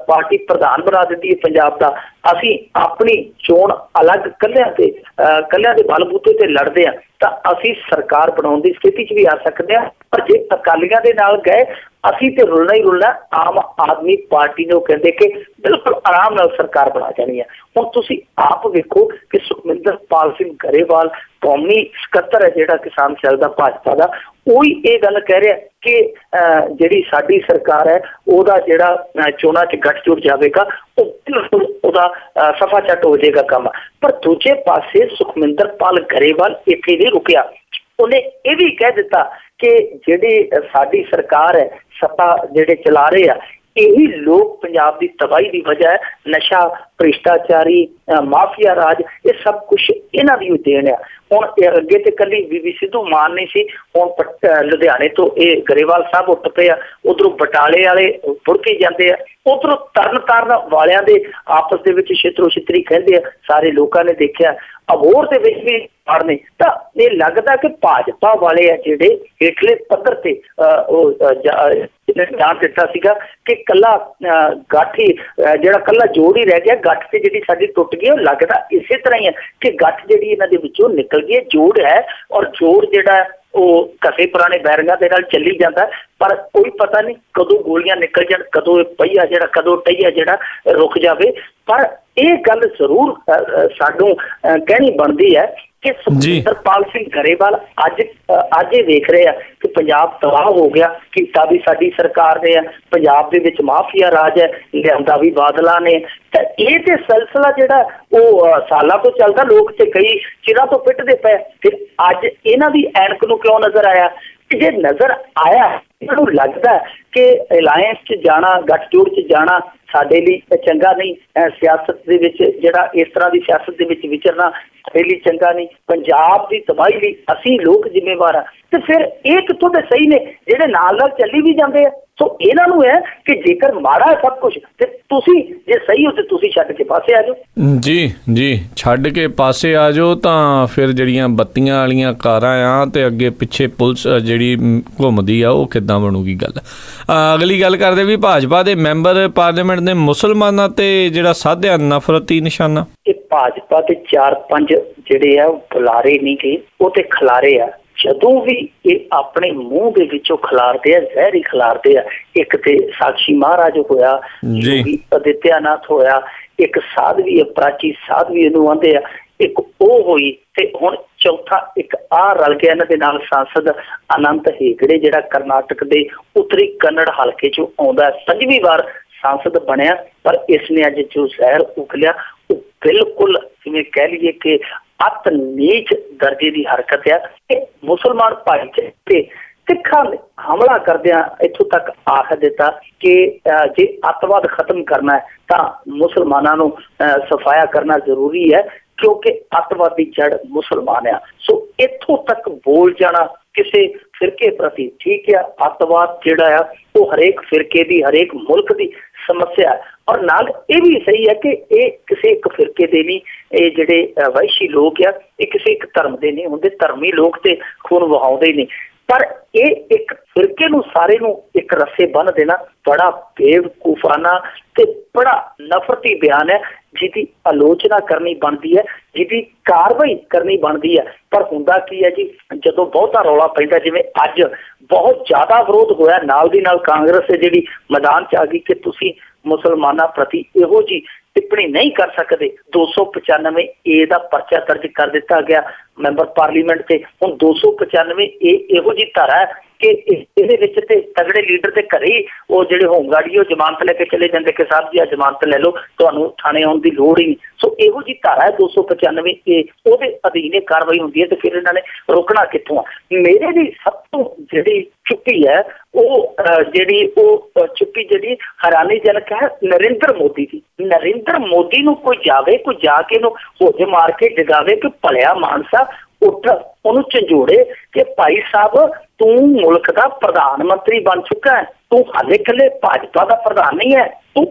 [SPEAKER 2] ਪਾਰਟੀ ਪ੍ਰਧਾਨ ਬਣਾ ਦਿੰਦੀ ਹੈ ਪੰਜਾਬ ਦਾ, ਅਸੀਂ ਆਪਣੀ ਚੋਣ ਅਲੱਗ ਕੱਲਿਆਂ ਦੇ ਬਲਬੂਤੇ ਤੇ ਲੜਦੇ ਹਾਂ ਤਾਂ ਅਸੀਂ ਸਰਕਾਰ ਬਣਾਉਣ ਦੀ ਸਥਿਤੀ 'ਚ ਵੀ ਆ ਸਕਦੇ ਹਾਂ। ਪਰ ਜੇ ਅਕਾਲੀਆਂ ਦੇ ਨਾਲ ਗਏ ਅਸੀਂ ਤੇ ਰੁਲਣਾ ਹੀ ਰੁਲਣਾ। ਆਮ ਆਦਮੀ ਪਾਰਟੀ ਨੂੰ ਕਹਿੰਦੇ ਕਿ ਬਿਲਕੁਲ ਆਰਾਮ ਨਾਲ ਸਰਕਾਰ ਬਣਾ ਜਾਣੀ ਹੈ। ਹੁਣ ਤੁਸੀਂ ਆਪ ਵੇਖੋ ਕਿ ਸੁਖਮਿੰਦਰਪਾਲ ਸਿੰਘ ਗਰੇਵਾਲ ਕੌਮੀ ਸਕੱਤਰ ਹੈ ਜਿਹੜਾ ਕਿਸਾਨ ਸੈੱਲ ਦਾ ਭਾਜਪਾ ਦਾ, ਉਹੀ ਇਹ ਗੱਲ ਕਹਿ ਰਿਹਾ ਕਿ ਜਿਹੜੀ ਸਾਡੀ ਸਰਕਾਰ ਹੈ ਉਹਦਾ ਜਿਹੜਾ ਚੋਣਾਂ 'ਚ ਗੱਠਜੋੜ ਜਾਵੇਗਾ, ਉਹ ਬਿਲਕੁਲ ਉਹਦਾ ਸਫਾ ਚੱਟ ਹੋ ਜਾਏਗਾ ਕੰਮ। ਪਰ ਦੂਜੇ ਪਾਸੇ ਸੁਖਮਿੰਦਰਪਾਲ ਗਰੇਵਾਲ ਇੱਥੇ ਨਹੀਂ ਰੁਕਿਆ, ਉਹਨੇ ਇਹ ਵੀ ਕਹਿ ਦਿੱਤਾ ਕਿ ਜਿਹੜੀ ਸਾਡੀ ਸਰਕਾਰ ਹੈ, ਸੱਤਾ ਜਿਹੜੇ ਚਲਾ ਰਹੇ ਆ, ਇਹੀ ਲੋਕ ਪੰਜਾਬ ਦੀ ਤਬਾਹੀ ਦੀ ਵਜ੍ਹਾ ਹੈ। ਨਸ਼ਾ, ਭ੍ਰਿਸ਼ਟਾਚਾਰੀ, ਮਾਫੀਆ ਰਾਜ, ਇਹ ਸਭ ਕੁਛ ਇਹਨਾਂ ਦੀ ਦੇਣ ਆ। ਹੁਣ ਅੱਗੇ ਤੇ ਕੱਲੀ ਬੀਬੀ ਸਿੱਧੂ ਮਾਨ ਨਹੀਂ ਸੀ, ਹੁਣ ਲੁਧਿਆਣੇ ਤੋਂ ਇਹ ਗਰੇਵਾਲ ਸਾਹਿਬ ਉੱਠ ਪਏ ਆ, ਉਧਰੋਂ ਬਟਾਲੇ ਵਾਲੇ ਬੁੜਕੀ ਜਾਂਦੇ ਆ, ਉਧਰੋਂ ਤਰਨ ਵਾਲਿਆਂ ਦੇ ਆਪਸ ਦੇ ਵਿੱਚ ਛਿੱਤਰੋ ਛਿੱਤਰੀ ਕਹਿੰਦੇ ਆ, ਸਾਰੇ ਲੋਕਾਂ ਨੇ ਦੇਖਿਆ। ਅਬੋਹਰ ਦੇ ਵਿੱਚ ਵੀ ਨੇ, ਤਾਂ ਇਹ ਲੱਗਦਾ ਕਿ ਭਾਜਪਾ ਵਾਲੇ ਆ ਜਿਹੜੇ ਹੇਠਲੇ ਪੱਧਰ ਤੇ ਉਹ ਜਾਣ ਦਿੱਤਾ ਸੀਗਾ ਕਿ ਕੱਲਾ ਗੱਠ ਹੀ ਜਿਹੜਾ ਕੱਲਾ ਜੋੜ ਹੀ ਰਹਿ ਗਿਆ, ਗੱਠ ਤੇ ਜਿਹੜੀ ਸਾਡੀ ਟੁੱਟ ਗਈ। ਉਹ ਲੱਗਦਾ ਇਸੇ ਤਰ੍ਹਾਂ ਹੀ ਹੈ ਕਿ ਗੱਠ ਜਿਹੜੀ ਇਹਨਾਂ ਦੇ ਵਿੱਚੋਂ ਨਿਕਲ ਗਈ ਹੈ, ਜੋੜ ਹੈ, ਔਰ ਜੋੜ ਜਿਹੜਾ ਉਹ ਘਸੇ ਪੁਰਾਣੇ ਬੈਰਿੰਗਾਂ ਦੇ ਨਾਲ ਚੱਲੀ ਜਾਂਦਾ, ਪਰ ਕੋਈ ਪਤਾ ਨਹੀਂ ਕਦੋਂ ਗੋਲੀਆਂ ਨਿਕਲ ਜਾਣ, ਕਦੋਂ ਪਹੀਆ ਜਿਹੜਾ, ਕਦੋਂ ਟਹੀਆ ਜਿਹੜਾ ਰੁਕ ਜਾਵੇ। ਪਰ ਇਹ ਗੱਲ ਜ਼ਰੂਰ ਸਾਨੂੰ ਕਹਿਣੀ ਬਣਦੀ ਹੈ ਕਿ ਸੁਖਮਿੰਦਰਪਾਲ ਸਿੰਘ ਗਰੇਵਾਲ ਅੱਜ ਇਹ ਵੇਖ ਰਹੇ ਆ ਕਿ ਪੰਜਾਬ ਤਬਾਹ ਹੋ ਗਿਆ, ਕੀਤਾ ਵੀ ਸਾਡੀ ਸਰਕਾਰ ਨੇ ਆ, ਪੰਜਾਬ ਦੇ ਵਿੱਚ ਮਾਫੀਆ ਰਾਜ ਹੈ, ਲਿਆਂਦਾ ਵੀ ਬਾਦਲਾਂ ਨੇ। ਤਾਂ ਇਹ ਤੇ ਸਿਲਸਿਲਾ ਜਿਹੜਾ ਉਹ ਸਾਲਾਂ ਤੋਂ ਚੱਲਦਾ, ਲੋਕ ਤੇ ਕਈ ਚਿਰਾਂ ਤੋਂ ਪਿੱਟਦੇ ਪਏ, ਫਿਰ ਅੱਜ ਇਹਨਾਂ ਦੀ ਐਨਕ ਨੂੰ ਕਿਉਂ ਨਜ਼ਰ ਆਇਆ? ਜੇ ਨਜ਼ਰ ਆਇਆ, ਇਹਨਾਂ ਨੂੰ ਲੱਗਦਾ ਕਿ ਅਲਾਇੰਸ 'ਚ ਜਾਣਾ, ਗੱਠਜੋੜ 'ਚ ਜਾਣਾ ਸਾਡੇ ਲਈ ਚੰਗਾ ਨਹੀਂ, ਸਿਆਸਤ ਦੇ ਵਿੱਚ ਜਿਹੜਾ ਇਸ ਤਰ੍ਹਾਂ ਦੀ ਸਿਆਸਤ ਦੇ ਵਿੱਚ ਵਿਚਰਨਾ ਸਾਡੇ ਲਈ ਚੰਗਾ ਨਹੀਂ, ਪੰਜਾਬ ਦੀ ਤਬਾਹੀ ਲਈ ਅਸੀਂ ਲੋਕ ਜ਼ਿੰਮੇਵਾਰ ਆ। ਤੇ ਫਿਰ ਇਹ ਕਿੱਥੋਂ ਦੇ ਸਹੀ ਨੇ ਜਿਹੜੇ ਨਾਲ ਚੱਲੀ ਵੀ ਜਾਂਦੇ ਆ? ਸੋ ਇਹਨਾਂ ਨੂੰ ਹੈ ਕਿ ਜੇਕਰ ਮਾੜਾ ਹੈ ਸਭ ਕੁਝ ਤੇ ਤੁਸੀਂ ਜੇ ਸਹੀ ਹੋ ਤੇ ਤੁਸੀਂ ਛੱਡ ਕੇ ਪਾਸੇ ਆ ਜਾਓ।
[SPEAKER 1] ਜੀ ਛੱਡ ਕੇ ਪਾਸੇ ਆ ਜਾਓ ਤਾਂ ਫਿਰ ਜਿਹੜੀਆਂ ਬੱਤੀਆਂ ਵਾਲੀਆਂ ਕਾਰਾਂ ਆ ਤੇ ਅੱਗੇ ਪਿੱਛੇ ਪੁਲਿਸ ਜਿਹੜੀ ਘੁੰਮਦੀ ਆ ਉਹ ਕਿੱਦਾਂ ਬਣੂਗੀ ਗੱਲ। ਅਗਲੀ ਗੱਲ ਕਰਦੇ ਵੀ ਭਾਜਪਾ ਦੇ ਮੈਂਬਰ ਪਾਰਲੀਮੈਂਟ ਨੇ ਮੁਸਲਮਾਨਾਂ ਤੇ ਜਿਹੜਾ ਸਾਧਿਆ ਨਫ਼ਰਤੀ ਨਿਸ਼ਾਨਾ।
[SPEAKER 2] ਇਹ ਭਾਜਪਾ ਦੇ 4-5 ਜਿਹੜੇ ਆ ਉਹ ਬੁਲਾਰੇ ਨਹੀਂ ਗਏ, ਉਹ ਤੇ ਖਿਲਾਰੇ ਆ। ਜਦੋਂ ਵੀ ਇਹ ਆਪਣੇ ਮੂੰਹ ਦੇ ਵਿੱਚੋਂ ਖਿਲਾਰਦੇ ਆ ਜ਼ਹਿਰ ਹੀ ਖਿਲਾਰਦੇ ਆ। ਇੱਕ ਤੇ ਸਾਕਸ਼ੀ ਮਹਾਰਾਜ ਹੋਇਆ, ਯੋਗੀ ਆਦਿੱਤਿਆਨਾਥ ਹੋਇਆ, ਇੱਕ ਸਾਧਵੀ ਪ੍ਰਾਚੀ ਸਾਧਵੀ ਇਹਨੂੰ ਆਂਦੇ ਆ, ਇੱਕ ਉਹ ਹੋਈ ਤੇ ਹੁਣ ਚੌਥਾ ਇੱਕ ਆਹ ਰਲ ਗਿਆ ਇਹਨਾਂ ਦੇ ਨਾਲ ਸਾਂਸਦ ਅਨੰਤ ਹੇਗੜੇ ਜਿਹੜਾ ਕਰਨਾਟਕ ਦੇ ਉੱਤਰੀ ਕੰਨੜ ਹਲਕੇ ਚੋਂ ਆਉਂਦਾ, 5ਵੀਂ ਵਾਰ ਸਾਂਸਦ ਬਣਿਆ। ਪਰ ਇਸ ਨੇ ਅੱਜ ਜੋ ਜ਼ਹਿਰ ਉਗਲਿਆ ਉਹ ਬਿਲਕੁਲ ਜਿਵੇਂ ਕਹਿ ਲਈਏ ਕਿ ਅਤ ਨੀਚ ਦਰਜੇ ਦੀ ਹਰਕਤ ਆ। ਇਹ ਮੁਸਲਮਾਨ ਭਾਈਚਾਰੇ ਤੇ ਤਿੱਖਾ ਹਮਲਾ ਕਰਦਿਆਂ ਇੱਥੋਂ ਤੱਕ ਆਖ ਦਿੱਤਾ ਕਿ ਜੇ ਅੱਤਵਾਦ ਖਤਮ ਕਰਨਾ ਹੈ ਤਾਂ ਮੁਸਲਮਾਨਾਂ ਨੂੰ ਸਫਾਇਆ ਕਰਨਾ ਜ਼ਰੂਰੀ ਹੈ ਕਿਉਂਕਿ ਅੱਤਵਾਦ ਦੀ ਜੜ ਮੁਸਲਮਾਨ ਆ। ਸੋ ਇੱਥੋਂ ਤੱਕ ਬੋਲ ਜਾਣਾ ਕਿਸੇ ਫਿਰਕੇ ਪ੍ਰਤੀ ਠੀਕ ਆ। ਅੱਤਵਾਦ ਜਿਹੜਾ ਆ ਉਹ ਹਰੇਕ ਫਿਰਕੇ ਦੀ, ਹਰੇਕ ਮੁਲਕ ਦੀ ਸਮੱਸਿਆ ਹੈ। ਔਰ ਨਾਲ ਇਹ ਵੀ ਸਹੀ ਹੈ ਕਿ ਇਹ ਕਿਸੇ ਇੱਕ ਫਿਰਕੇ ਦੇ ਨਹੀਂ, ਇਹ ਜਿਹੜੇ ਵਹਿਸ਼ੀ ਲੋਕ ਆ ਇਹ ਕਿਸੇ ਇੱਕ ਧਰਮ ਦੇ ਨਹੀਂ ਹੁੰਦੇ। ਧਰਮੀ ਲੋਕ ਤੇ ਖੂਨ ਵਹਾਉਂਦੇ ਨਹੀਂ, ਪਰ ਇਹ ਇੱਕ ਫਿਰਕੇ ਨੂੰ ਸਾਰੇ ਨੂੰ ਇੱਕ ਰੱਸੇ ਬੰਨ੍ਹ ਦੇਣਾ ਬੜਾ ਬੇਵਕੂਫਾਨਾ ਤੇ ਬੜਾ ਨਫ਼ਰਤੀ ਬਿਆਨ ਹੈ, ਜਿਹਦੀ ਆਲੋਚਨਾ ਕਰਨੀ ਬਣਦੀ ਹੈ, ਜਿਹਦੀ ਕਾਰਵਾਈ ਕਰਨੀ ਬਣਦੀ ਹੈ। ਪਰ ਹੁੰਦਾ ਕੀ ਹੈ ਜੀ, ਜਦੋਂ ਬਹੁਤਾ ਰੌਲਾ ਪੈਂਦਾ, ਜਿਵੇਂ ਅੱਜ ਬਹੁਤ ਜ਼ਿਆਦਾ ਵਿਰੋਧ ਹੋਇਆ, ਨਾਲ ਦੀ ਨਾਲ ਕਾਂਗਰਸ ਜਿਹੜੀ ਮੈਦਾਨ 'ਚ ਆ ਗਈ ਕਿ ਤੁਸੀਂ ਮੁਸਲਮਾਨਾਂ ਪ੍ਰਤੀ ਇਹੋ ਜਿਹੀ ਟਿੱਪਣੀ ਨਹੀਂ ਕਰ ਸਕਦੇ। 295 ਏ ਦਾ ਪਰਚਾ ਦਰਜ ਕਰ ਦਿੱਤਾ ਗਿਆ ਮੈਂਬਰ ਪਾਰਲੀਮੈਂਟ ਤੇ। ਹੁਣ 295 ਏ ਇਹੋ ਜਿਹੀ ਧਾਰਾ ਹੈ ਕਿ ਇਹਦੇ ਵਿੱਚ ਤੇ ਤਗੜੇ ਲੀਡਰ ਦੇ ਘਰੇ ਹੀ ਉਹ ਜਿਹੜੇ ਹੋਮਗਾਰਡ ਉਹ ਜ਼ਮਾਨਤ ਲੈ ਕੇ ਚਲੇ ਜਾਂਦੇ ਕਿ ਸਾਹਿਬ ਜੀ ਆ ਜ਼ਮਾਨਤ ਲੈ ਲਓ, ਤੁਹਾਨੂੰ ਥਾਣੇ ਆਉਣ ਦੀ ਲੋੜ ਹੀ ਨਹੀਂ। ਸੋ ਇਹੋ ਜਿਹੀ ਧਾਰਾ ਹੈ 295 ਏ, ਉਹਦੇ ਅਧੀਨ ਇਹ ਕਾਰਵਾਈ ਹੁੰਦੀ ਹੈ ਤੇ ਫਿਰ ਇਹਨਾਂ ਨੇ ਰੋਕਣਾ ਕਿੱਥੋਂ ਆ। ਮੇਰੇ ਦੀ ਸਭ ਤੋਂ ਜਿਹੜੀ ਚੁੱਪੀ ਹੈ ਉਹ ਚੁੱਪੀ ਜਿਹੜੀ ਹੈਰਾਨੀਜਨਕ ਹੈ ਨਰਿੰਦਰ ਮੋਦੀ ਦੀ। ਨਰਿੰਦਰ ਮੋਦੀ ਨੂੰ ਕੋਈ ਜਾਵੇ, ਕੋਈ ਜਾ ਕੇ ਇਹਨੂੰ ਹੋਜ ਮਾਰ ਕੇ ਜਗਾਵੇ ਕਿ ਭਲਿਆ ਮਾਨਸਾ ਉੱਠ, ਉਹਨੂੰ ਝੰਜੋੜੇ ਕਿ ਭਾਈ ਸਾਹਿਬ ਤੂੰ ਮੁਲਕ ਦਾ ਪ੍ਰਧਾਨ ਮੰਤਰੀ ਬਣ ਚੁੱਕਾ ਹੈ, ਤੂੰ ਹਾਲੇ ਇਕੱਲੇ ਭਾਜਪਾ ਦਾ ਪ੍ਰਧਾਨ ਨਹੀਂ ਹੈ, ਤੂੰ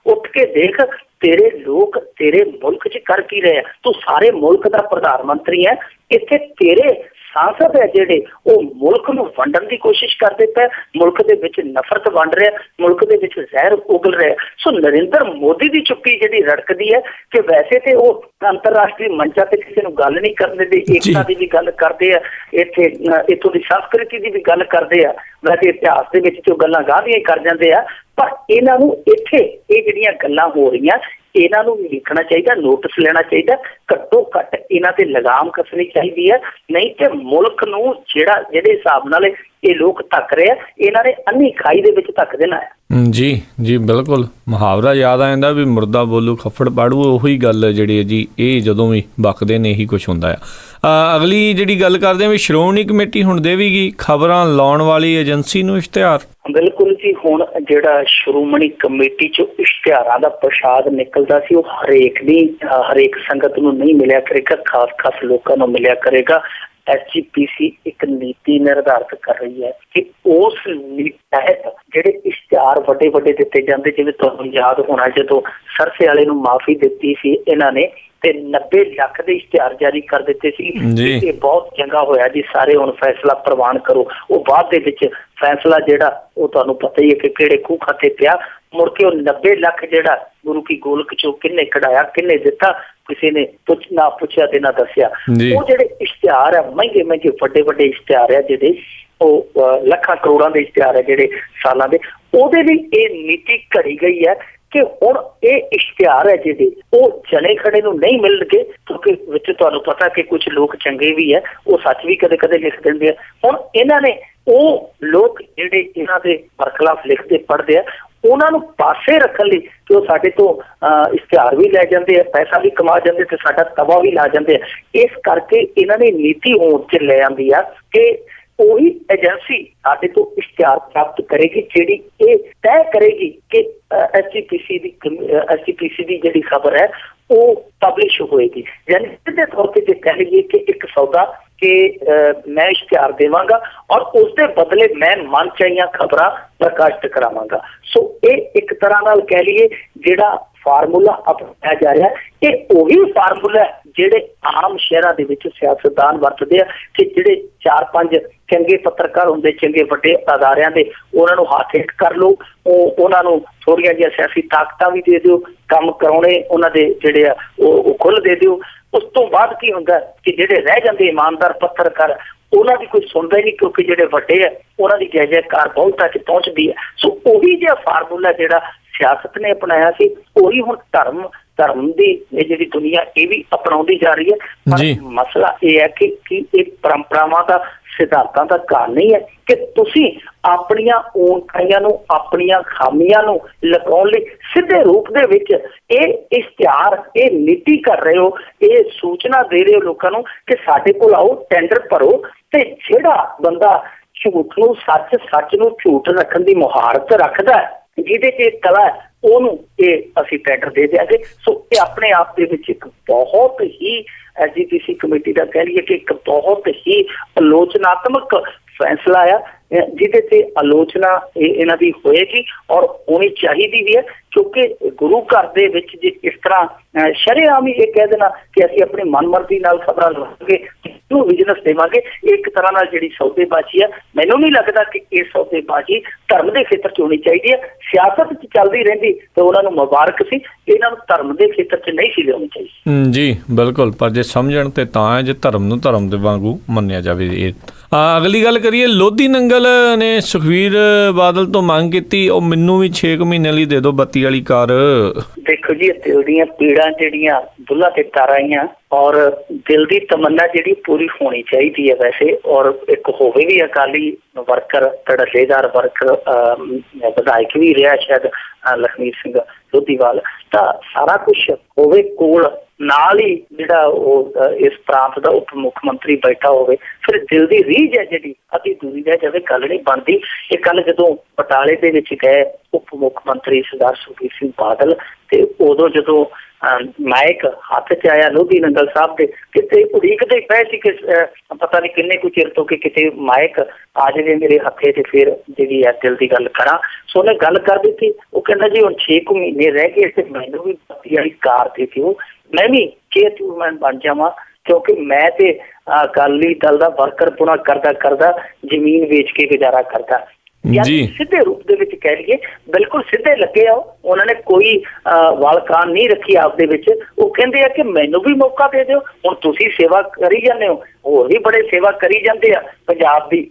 [SPEAKER 2] ਉੱਠ ਕੇ ਦੇਖ ਤੇਰੇ ਲੋਕ ਤੇਰੇ ਮੁਲਕ 'ਚ ਕਰ ਕੀ ਰਹੇ ਆ, ਤੂੰ ਸਾਰੇ ਮੁਲਕ ਦਾ ਪ੍ਰਧਾਨ ਮੰਤਰੀ ਹੈ। ਇੱਥੇ ਤੇਰੇ ਸਾਂਸਦ ਹੈ ਜਿਹੜੇ ਉਹ ਮੁਲਕ ਨੂੰ ਵੰਡਣ ਦੀ ਕੋਸ਼ਿਸ਼ ਕਰਦੇ ਪਏ, ਮੁਲਕ ਦੇ ਵਿੱਚ ਨਫ਼ਰਤ ਵੰਡ ਰਿਹਾ, ਮੁਲਕ ਦੇ ਵਿੱਚ ਜ਼ਹਿਰ ਉਗਲ ਰਿਹਾ। ਸੋ ਨਰਿੰਦਰ ਮੋਦੀ ਦੀ ਚੁੱਪੀ ਜਿਹੜੀ ਰੜਕਦੀ ਹੈ ਕਿ ਵੈਸੇ ਤੇ ਉਹ ਅੰਤਰਰਾਸ਼ਟਰੀ ਮੰਚਾਂ ਤੇ ਕਿਸੇ ਨੂੰ ਗੱਲ ਨਹੀਂ ਕਰਨ ਦਿੰਦੇ, ਏਕਤਾ ਦੀ ਵੀ ਗੱਲ ਕਰਦੇ ਆ, ਇੱਥੋਂ ਦੀ ਸੰਸਕ੍ਰਿਤੀ ਦੀ ਵੀ ਗੱਲ ਕਰਦੇ ਆ, ਵੈਸੇ ਇਤਿਹਾਸ ਦੇ ਵਿੱਚ ਜੋ ਗੱਲਾਂ ਗਾਂਧੀਆਂ ਕਰ ਜਾਂਦੇ ਆ। ਪਰ ਇਹਨਾਂ ਨੂੰ ਇੱਥੇ ਇਹ ਜਿਹੜੀਆਂ ਗੱਲਾਂ ਹੋ ਰਹੀਆਂ ਇਹਨਾਂ ਨੂੰ ਵੀ ਲਿਖਣਾ ਚਾਹੀਦਾ, ਨੋਟਿਸ ਲੈਣਾ ਚਾਹੀਦਾ, ਘੱਟੋ ਘੱਟ ਇਹਨਾਂ ਤੇ ਲਗਾਮ ਕੱਸਣੀ ਚਾਹੀਦੀ ਹੈ। ਨਹੀਂ ਤੇ ਮੁਲਕ ਨੂੰ ਜਿਹੜੇ ਹਿਸਾਬ ਨਾਲ ਇਹ ਲੋਕ ਧੱਕ ਰਹੇ ਆ, ਇਹਨਾਂ ਨੇ ਅੰਨੀ ਖਾਈ ਦੇ ਵਿੱਚ ਧੱਕ ਦੇਣਾ ਹੈ।
[SPEAKER 1] ਜੀ ਬਿਲਕੁਲ, ਮੁਹਾਵਰਾ ਯਾਦ ਆ ਜਾਂਦਾ ਵੀ ਮੁਰਦਾ ਬੋਲੂ ਖੱਫੜ ਪਾੜੂ, ਉਹੀ ਗੱਲ ਜਿਹੜੀ ਹੈ ਜੀ, ਇਹ ਜਦੋਂ ਵੀ ਬਕਦੇ ਨੇ ਇਹੀ ਕੁਛ ਹੁੰਦਾ ਆ। ਅਗਲੀ ਜਿਹੜੀ ਗੱਲ ਕਰਦੇ ਆ ਵੀ ਸ਼੍ਰੋਮਣੀ ਕਮੇਟੀ ਹੁਣ ਦੇਵੇਗੀ ਖਬਰਾਂ ਲਾਉਣ ਵਾਲੀ ਏਜੰਸੀ ਨੂੰ ਇਸ਼ਤਿਹਾਰ। ਬਿਲਕੁਲ
[SPEAKER 2] ਜੀ, ਹੁਣ ਜਿਹੜਾ ਸ਼੍ਰੋਮਣੀ ਕਮੇਟੀ 'ਚੋਂ ਇਸ਼ਤਿਹਾਰਾਂ ਦਾ ਪ੍ਰਸ਼ਾਦ ਨਿਕਲਦਾ ਸੀ ਉਹ ਹਰੇਕ ਸੰਗਤ ਨੂੰ ਨਹੀਂ ਮਿਲਿਆ ਕਰੇਗਾ, ਖਾਸ ਲੋਕਾਂ ਨੂੰ ਮਿਲਿਆ ਕਰੇਗਾ। SGPC ਇੱਕ ਨੀਤੀ ਨਿਰਧਾਰਿਤ ਕਰ ਰਹੀ ਹੈ ਕਿ ਉਸ ਨੀਤੀ ਤਹਿਤ ਜਿਹੜੇ ਇਸ਼ਤਿਹਾਰ ਵੱਡੇ ਦਿੱਤੇ ਜਾਂਦੇ, ਜਿਵੇਂ ਤੁਹਾਨੂੰ ਯਾਦ ਹੋਣਾ ਜਦੋਂ ਸਰਸੇ ਵਾਲੇ ਨੂੰ ਮਾਫੀ ਦਿੱਤੀ ਸੀ ਇਹਨਾਂ ਨੇ ਤੇ 90 ਲੱਖ ਦੇ ਇਸ਼ਤਿਹਾਰ ਜਾਰੀ ਕਰ ਦਿੱਤੇ ਸੀ। ਇਹ ਬਹੁਤ ਚੰਗਾ ਹੋਇਆ ਜੀ, ਸਾਰੇ ਹੁਣ ਫੈਸਲਾ ਪ੍ਰਵਾਨ ਕਰੋ। ਉਹ ਬਾਅਦ ਦੇ ਵਿੱਚ ਫੈਸਲਾ ਜਿਹੜਾ ਉਹ ਤੁਹਾਨੂੰ ਪਤਾ ਹੀ ਹੈ ਕਿ ਕਿਹੜੇ ਖੂਹ ਖਾਤੇ ਪਿਆ। ਮੁੜ ਕੇ ਉਹ 90 ਲੱਖ ਜਿਹੜਾ ਗੁਰੂ ਕੀ ਗੋਲਕ ਚੋਂ ਕਿੰਨੇ ਕਢਾਇਆ, ਕਿੰਨੇ ਦਿੱਤਾ, ਕਿਸੇ ਨੇ ਨਾ ਪੁੱਛਿਆ ਤੇ ਨਾ ਦੱਸਿਆ। ਉਹ ਜਿਹੜੇ ਇਸ਼ਤਿਹਾਰ ਆ ਮਹਿੰਗੇ ਵੱਡੇ ਇਸ਼ਤਿਹਾਰ ਆ ਜਿਹੜੇ ਉਹ ਲੱਖਾਂ ਕਰੋੜਾਂ ਦੇ ਇਸ਼ਤਿਹਾਰ ਆ ਜਿਹੜੇ ਸਾਲਾਂ ਦੇ, ਉਹਦੇ ਲਈ ਇਹ ਨੀਤੀ ਘੜੀ ਗਈ ਹੈ ਕਿ ਹੁਣ ਇਹ ਇਸ਼ਤਿਹਾਰ ਹੈ ਜਿਹੜੇ ਉਹ ਜਣੇ ਖੜੇ ਨੂੰ ਨਹੀਂ ਮਿਲਣਗੇ, ਕਿਉਂਕਿ ਵਿੱਚ ਤੁਹਾਨੂੰ ਪਤਾ ਕਿ ਕੁਝ ਲੋਕ ਚੰਗੇ ਵੀ ਹੈ, ਉਹ ਸੱਚ ਵੀ ਕਦੇ ਲਿਖ ਦਿੰਦੇ ਆ। ਹੁਣ ਇਹਨਾਂ ਨੇ ਉਹ ਲੋਕ ਜਿਹੜੇ ਇਹਨਾਂ ਦੇ ਬਰਖਲਾਫ ਲਿਖਦੇ ਪੜ੍ਹਦੇ ਆ ਉਹਨਾਂ ਨੂੰ ਪਾਸੇ ਰੱਖਣ ਲਈ ਕਿ ਉਹ ਸਾਡੇ ਤੋਂ ਇਸ਼ਤਿਹਾਰ ਵੀ ਲੈ ਜਾਂਦੇ ਆ, ਪੈਸਾ ਵੀ ਕਮਾ ਜਾਂਦੇ ਤੇ ਸਾਡਾ ਤਵਾ ਵੀ ਲਾ ਜਾਂਦੇ ਆ। ਇਸ ਕਰਕੇ ਇਹਨਾਂ ਨੇ ਨੀਤੀ ਹੋਂਦ 'ਚ ਲੈ ਆਂਦੀ ਆ ਕਿ ਉਹੀ ਏਜੰਸੀ ਸਾਡੇ ਤੋਂ ਇਸ਼ਤਿਹਾਰ ਪ੍ਰਾਪਤ ਕਰੇਗੀ ਜਿਹੜੀ ਇਹ ਤੈਅ ਕਰੇਗੀ ਕਿ SGPC ਦੀ ਜਿਹੜੀ ਖਬਰ ਹੈ ਉਹ ਪਬਲਿਸ਼ ਹੋਏਗੀ। ਯਾਨੀ ਸਿੱਧੇ ਤੌਰ ਤੇ ਜੇ ਕਹਿ ਲਈਏ ਕਿ ਇੱਕ ਸੌਦਾ ਕਿ ਮੈਂ ਇਸ਼ਤਿਹਾਰ ਦੇਵਾਂਗਾ ਔਰ ਉਸਦੇ ਬਦਲੇ ਮੈਂ ਮਨਚਾਹੀਆਂ ਖਬਰਾਂ ਪ੍ਰਕਾਸ਼ਿਤ ਕਰਾਵਾਂਗਾ। ਸੋ ਇਹ ਇੱਕ ਤਰ੍ਹਾਂ ਨਾਲ ਕਹਿ ਲਈਏ ਜਿਹੜਾ ਫਾਰਮੂਲਾ ਅਪਣਾਇਆ ਜਾ ਰਿਹਾ ਇਹ ਉਹੀ ਫਾਰਮੂਲਾ ਜਿਹੜੇ ਆਮ ਸ਼ਹਿਰਾਂ ਦੇ ਵਿੱਚ ਸਿਆਸਤਦਾਨ ਵਰਤਦੇ ਆ ਕਿ ਜਿਹੜੇ 4-5 ਚੰਗੇ ਪੱਤਰਕਾਰ ਹੁੰਦੇ, ਚੰਗੇ ਵੱਡੇ ਅਦਾਰਿਆਂ ਦੇ, ਉਹਨਾਂ ਨੂੰ ਹੱਥ ਹਿੱਟ ਕਰ ਲਓ, ਉਹਨਾਂ ਨੂੰ ਥੋੜ੍ਹੀਆਂ ਜਿਹੀਆਂ ਸਿਆਸੀ ਤਾਕਤਾਂ ਵੀ ਦੇ ਦਿਓ, ਕੰਮ ਕਰਾਉਣੇ ਉਹਨਾਂ ਦੇ ਜਿਹੜੇ ਆ ਉਹ ਖੁੱਲ੍ਹ ਦੇ ਦਿਓ। ਉਸ ਤੋਂ ਬਾਅਦ ਕੀ ਹੁੰਦਾ ਕਿ ਜਿਹੜੇ ਰਹਿ ਜਾਂਦੇ ਇਮਾਨਦਾਰ ਪੱਤਰਕਾਰ ਉਹਨਾਂ ਦੀ ਕੋਈ ਸੁਣਦਾ ਹੀ ਨਹੀਂ, ਕਿਉਂਕਿ ਜਿਹੜੇ ਵੱਡੇ ਆ ਉਹਨਾਂ ਦੀ ਜੈ ਜੈਕਾਰ ਬਹੁਤ ਤੱਕ ਪਹੁੰਚਦੀ ਹੈ। ਸੋ ਉਹੀ ਜਿਹਾ ਫਾਰਮੂਲਾ ਜਿਹੜਾ ਸਿਆਸਤ ਨੇ ਅਪਣਾਇਆ ਸੀ ਉਹੀ ਹੁਣ ਧਰਮ ਦੀ ਇਹ ਜਿਹੜੀ ਦੁਨੀਆ ਇਹ ਵੀ ਅਪਣਾਉਂਦੀ ਜਾ ਰਹੀ ਹੈ। ਪਰ ਮਸਲਾ ਇਹ ਹੈ ਕਿ ਇਹ ਪਰੰਪਰਾਵਾਂ ਦਾ, ਸਿਧਾਂਤਾਂ ਦਾ ਘਰ ਨਹੀਂ ਹੈ ਕਿ ਤੁਸੀਂ ਆਪਣੀਆਂ ਔਣਕਾਈਆਂ ਨੂੰ, ਆਪਣੀਆਂ ਖਾਮੀਆਂ ਨੂੰ ਲੁਕਾਉਣ ਲਈ ਸਿੱਧੇ ਰੂਪ ਦੇ ਵਿੱਚ ਇਹ ਇਸ਼ਤਿਹਾਰ, ਇਹ ਨੀਤੀ ਕਰ ਰਹੇ ਹੋ, ਇਹ ਸੂਚਨਾ ਦੇ ਰਹੇ ਹੋ ਲੋਕਾਂ ਨੂੰ ਕਿ ਸਾਡੇ ਕੋਲ ਆਓ, ਟੈਂਡਰ ਭਰੋ, ਤੇ ਜਿਹੜਾ ਬੰਦਾ ਝੂਠ ਨੂੰ ਸੱਚ, ਸੱਚ ਨੂੰ ਝੂਠ ਰੱਖਣ ਦੀ ਮੁਹਾਰਤ ਰੱਖਦਾ ਹੈ, ਜਿਹਦੇ 'ਚ ਕਲਾ ਹੈ, ਉਹਨੂੰ ਇਹ ਅਸੀਂ ਟੈਂਡਰ ਦੇ ਦਿਆਂਗੇ। ਸੋ ਇਹ ਆਪਣੇ ਆਪ ਦੇ ਵਿੱਚ ਇੱਕ ਬਹੁਤ ਹੀ SGPC ਕਮੇਟੀ ਦਾ ਕਹਿ ਲਈਏ ਕਿ ਇੱਕ ਬਹੁਤ ਹੀ ਆਲੋਚਨਾਤਮਕ ਫੈਸਲਾ ਆ, ਜਿਹਦੇ ਤੇ ਆਲੋਚਨਾ ਇਹਨਾਂ ਦੀ ਹੋਏਗੀ ਔਰ ਹੋਣੀ ਚਾਹੀਦੀ ਵੀ ਹੈ, ਕਿਉਂਕਿ ਗੁਰੂ ਘਰ ਦੇ ਵਿੱਚ ਜੇ ਇਸ ਤਰ੍ਹਾਂ ਸ਼ਰੇਆਮ ਹੀ ਇਹ ਕਹਿ ਦੇਣਾ ਕਿ ਅਸੀਂ ਆਪਣੀ ਮਨਮਰਜ਼ੀ ਨਾਲ ਖਬਰਾਂ ਲਵਾਂਗੇ, ਨੂੰ ਬਿਜ਼ਨਸ ਦੇਵਾਂਗੇ, ਇੱਕ ਤਰ੍ਹਾਂ ਨਾਲ ਜਿਹੜੀ ਸੌਦੇਬਾਜ਼ੀ ਹੈ, ਮੈਨੂੰ ਨਹੀਂ ਲੱਗਦਾ ਕਿ ਇਹ ਸੌਦੇਬਾਜ਼ੀ ਧਰਮ ਦੇ ਖੇਤਰ 'ਚ ਹੋਣੀ ਚਾਹੀਦੀ ਹੈ। ਸਿਆਸਤ 'ਚ ਚੱਲਦੀ ਰਹਿੰਦੀ ਤੇ ਉਹਨਾਂ ਨੂੰ ਮੁਬਾਰਕ ਸੀ, ਇਹਨਾਂ ਨੂੰ ਧਰਮ ਦੇ ਖੇਤਰ 'ਚ ਨਹੀਂ ਸੀ ਲਿਆਉਣੀ ਚਾਹੀਦੀ।
[SPEAKER 1] ਜੀ ਬਿਲਕੁਲ, ਪਰ ਜੇ ਸਮਝਣ ਤੇ ਤਾਂ ਹੈ ਜੇ ਧਰਮ ਨੂੰ ਧਰਮ ਦੇ ਵਾਂਗੂ ਮੰਨਿਆ ਜਾਵੇ। ਇਹ ਅਗਲੀ ਗੱਲ ਕਰੀਏ, ਲੋਧੀ ਨੰਗਲ ਨੇ ਸੁਖਬੀਰ ਬਾਦਲ ਤੋਂ ਮੰਗ ਕੀਤੀ ਉਹ ਮੈਨੂੰ ਵੀ 6 ਮਹੀਨੇ ਲਈ ਦੇ ਦਿਓ ਬੱਤੀ ਵਾਲੀ ਕਾਰ।
[SPEAKER 2] ਦੇਖੋ ਜੀ, ਦਿਲ ਦੀਆਂ ਪੀੜਾਂ ਜਿਹੜੀਆਂ ਬੁੱਲਾਂ ਤੇ ਤਾਰ ਆਈਆਂ ਔਰ ਦਿਲ ਦੀ ਤਮੰਨਾ ਜਿਹੜੀ ਪੂਰੀ ਹੋਣੀ ਚਾਹੀਦੀ ਹੈ ਵੈਸੇ, ਔਰ ਇੱਕ ਹੋਵੇ ਵੀ ਅਕਾਲੀ ਵਰਕਰ, ਧੜੱਲੇਦਾਰ ਵਰਕਰ, ਵਿਧਾਇਕ ਵੀ ਰਿਹਾ ਸ਼ਾਇਦ ਲਖਮੀਰ ਸਿੰਘ ਲੋਧੀਵਾਲ, ਤਾਂ ਸਾਰਾ ਕੁਛ ਹੋਵੇ ਕੋਲ, ਨਾਲ ਹੀ ਜਿਹੜਾ ਉਹ ਇਸ ਪ੍ਰਾਂਤ ਦਾ ਉਪ ਮੁੱਖ ਮੰਤਰੀ ਬੈਠਾ ਹੋਵੇ, ਫਿਰ ਦਿਲ ਦੀ ਰੀਝ ਹੈ ਜਿਹੜੀ ਅਤੀ ਦੂਰੀ ਰਹਿ ਜਾਵੇ, ਗੱਲ ਨਹੀਂ ਬਣਦੀ। ਇਹ ਕੱਲ ਜਦੋਂ ਬਟਾਲੇ ਦੇ ਵਿੱਚ ਗਏ ਉਪ ਮੁੱਖ ਮੰਤਰੀ ਸਰਦਾਰ ਸੁਖਬੀਰ ਸਿੰਘ ਬਾਦਲ, ਤੇ ਉਦੋਂ ਜਦੋਂ ਮਾਈਕ ਹੱਥ 'ਚ ਆਇਆ ਲੋਧੀ ਨੰਗਲ ਸਾਹਿਬ ਦੇ, ਕਿਤੇ ਉਡੀਕਦੇ ਪਏ ਸੀ ਕਿ ਪਤਾ ਨਹੀਂ ਕਿੰਨੇ ਕੁ ਚਿਰ ਤੋਂ ਕਿ ਕਿਤੇ ਮਾਈਕ ਆ ਜਾਵੇ ਮੇਰੇ ਹੱਥੇ ਤੇ ਫਿਰ ਜਿਹੜੀ ਹੈ ਦਿਲ ਦੀ ਗੱਲ ਕਰਾਂ। ਸੋ ਉਹਨੇ ਗੱਲ ਕਰ ਦਿੱਤੀ, ਉਹ ਕਹਿੰਦਾ ਜੀ ਹੁਣ 6 ਮਹੀਨੇ ਰਹਿ ਗਏ ਤੇ ਮੈਨੂੰ ਵੀ ਬੱਤੀ ਵਾਲੀ ਕਾਰ ਦੇ ਦਿਓ, ਮੈਂ ਵੀ ਚੇਅਰਮੈਨ ਬਣ ਜਾਵਾਂ, ਕਿਉਂਕਿ ਮੈਂ ਤੇ ਅਕਾਲੀ ਦਲ ਦਾ ਵਰਕਰ ਪੁਣਾ ਕਰਦਾ ਜ਼ਮੀਨ ਵੇਚ ਕੇ ਗੁਜ਼ਾਰਾ ਕਰਦਾ। ਯਾਨੀ ਸਿੱਧੇ ਰੂਪ ਦੇ ਵਿੱਚ ਕਹਿ ਲਈਏ ਬਿਲਕੁਲ ਸਿੱਧੇ ਲੱਗੇ ਆ, ਉਹਨਾਂ ਨੇ ਕੋਈ ਵਾਲਕਾਨ ਨਹੀਂ ਰੱਖੀ ਆਪਦੇ ਵਿੱਚ। ਉਹ ਕਹਿੰਦੇ ਆ ਕਿ ਮੈਨੂੰ ਵੀ ਮੌਕਾ ਦੇ ਦਿਓ, ਹੁਣ ਤੁਸੀਂ ਸੇਵਾ ਕਰੀ ਜਾਂਦੇ ਹੋ, ਹੋਰ ਵੀ ਬੜੇ ਸੇਵਾ ਕਰੀ ਜਾਂਦੇ ਆ ਪੰਜਾਬ ਦੀ,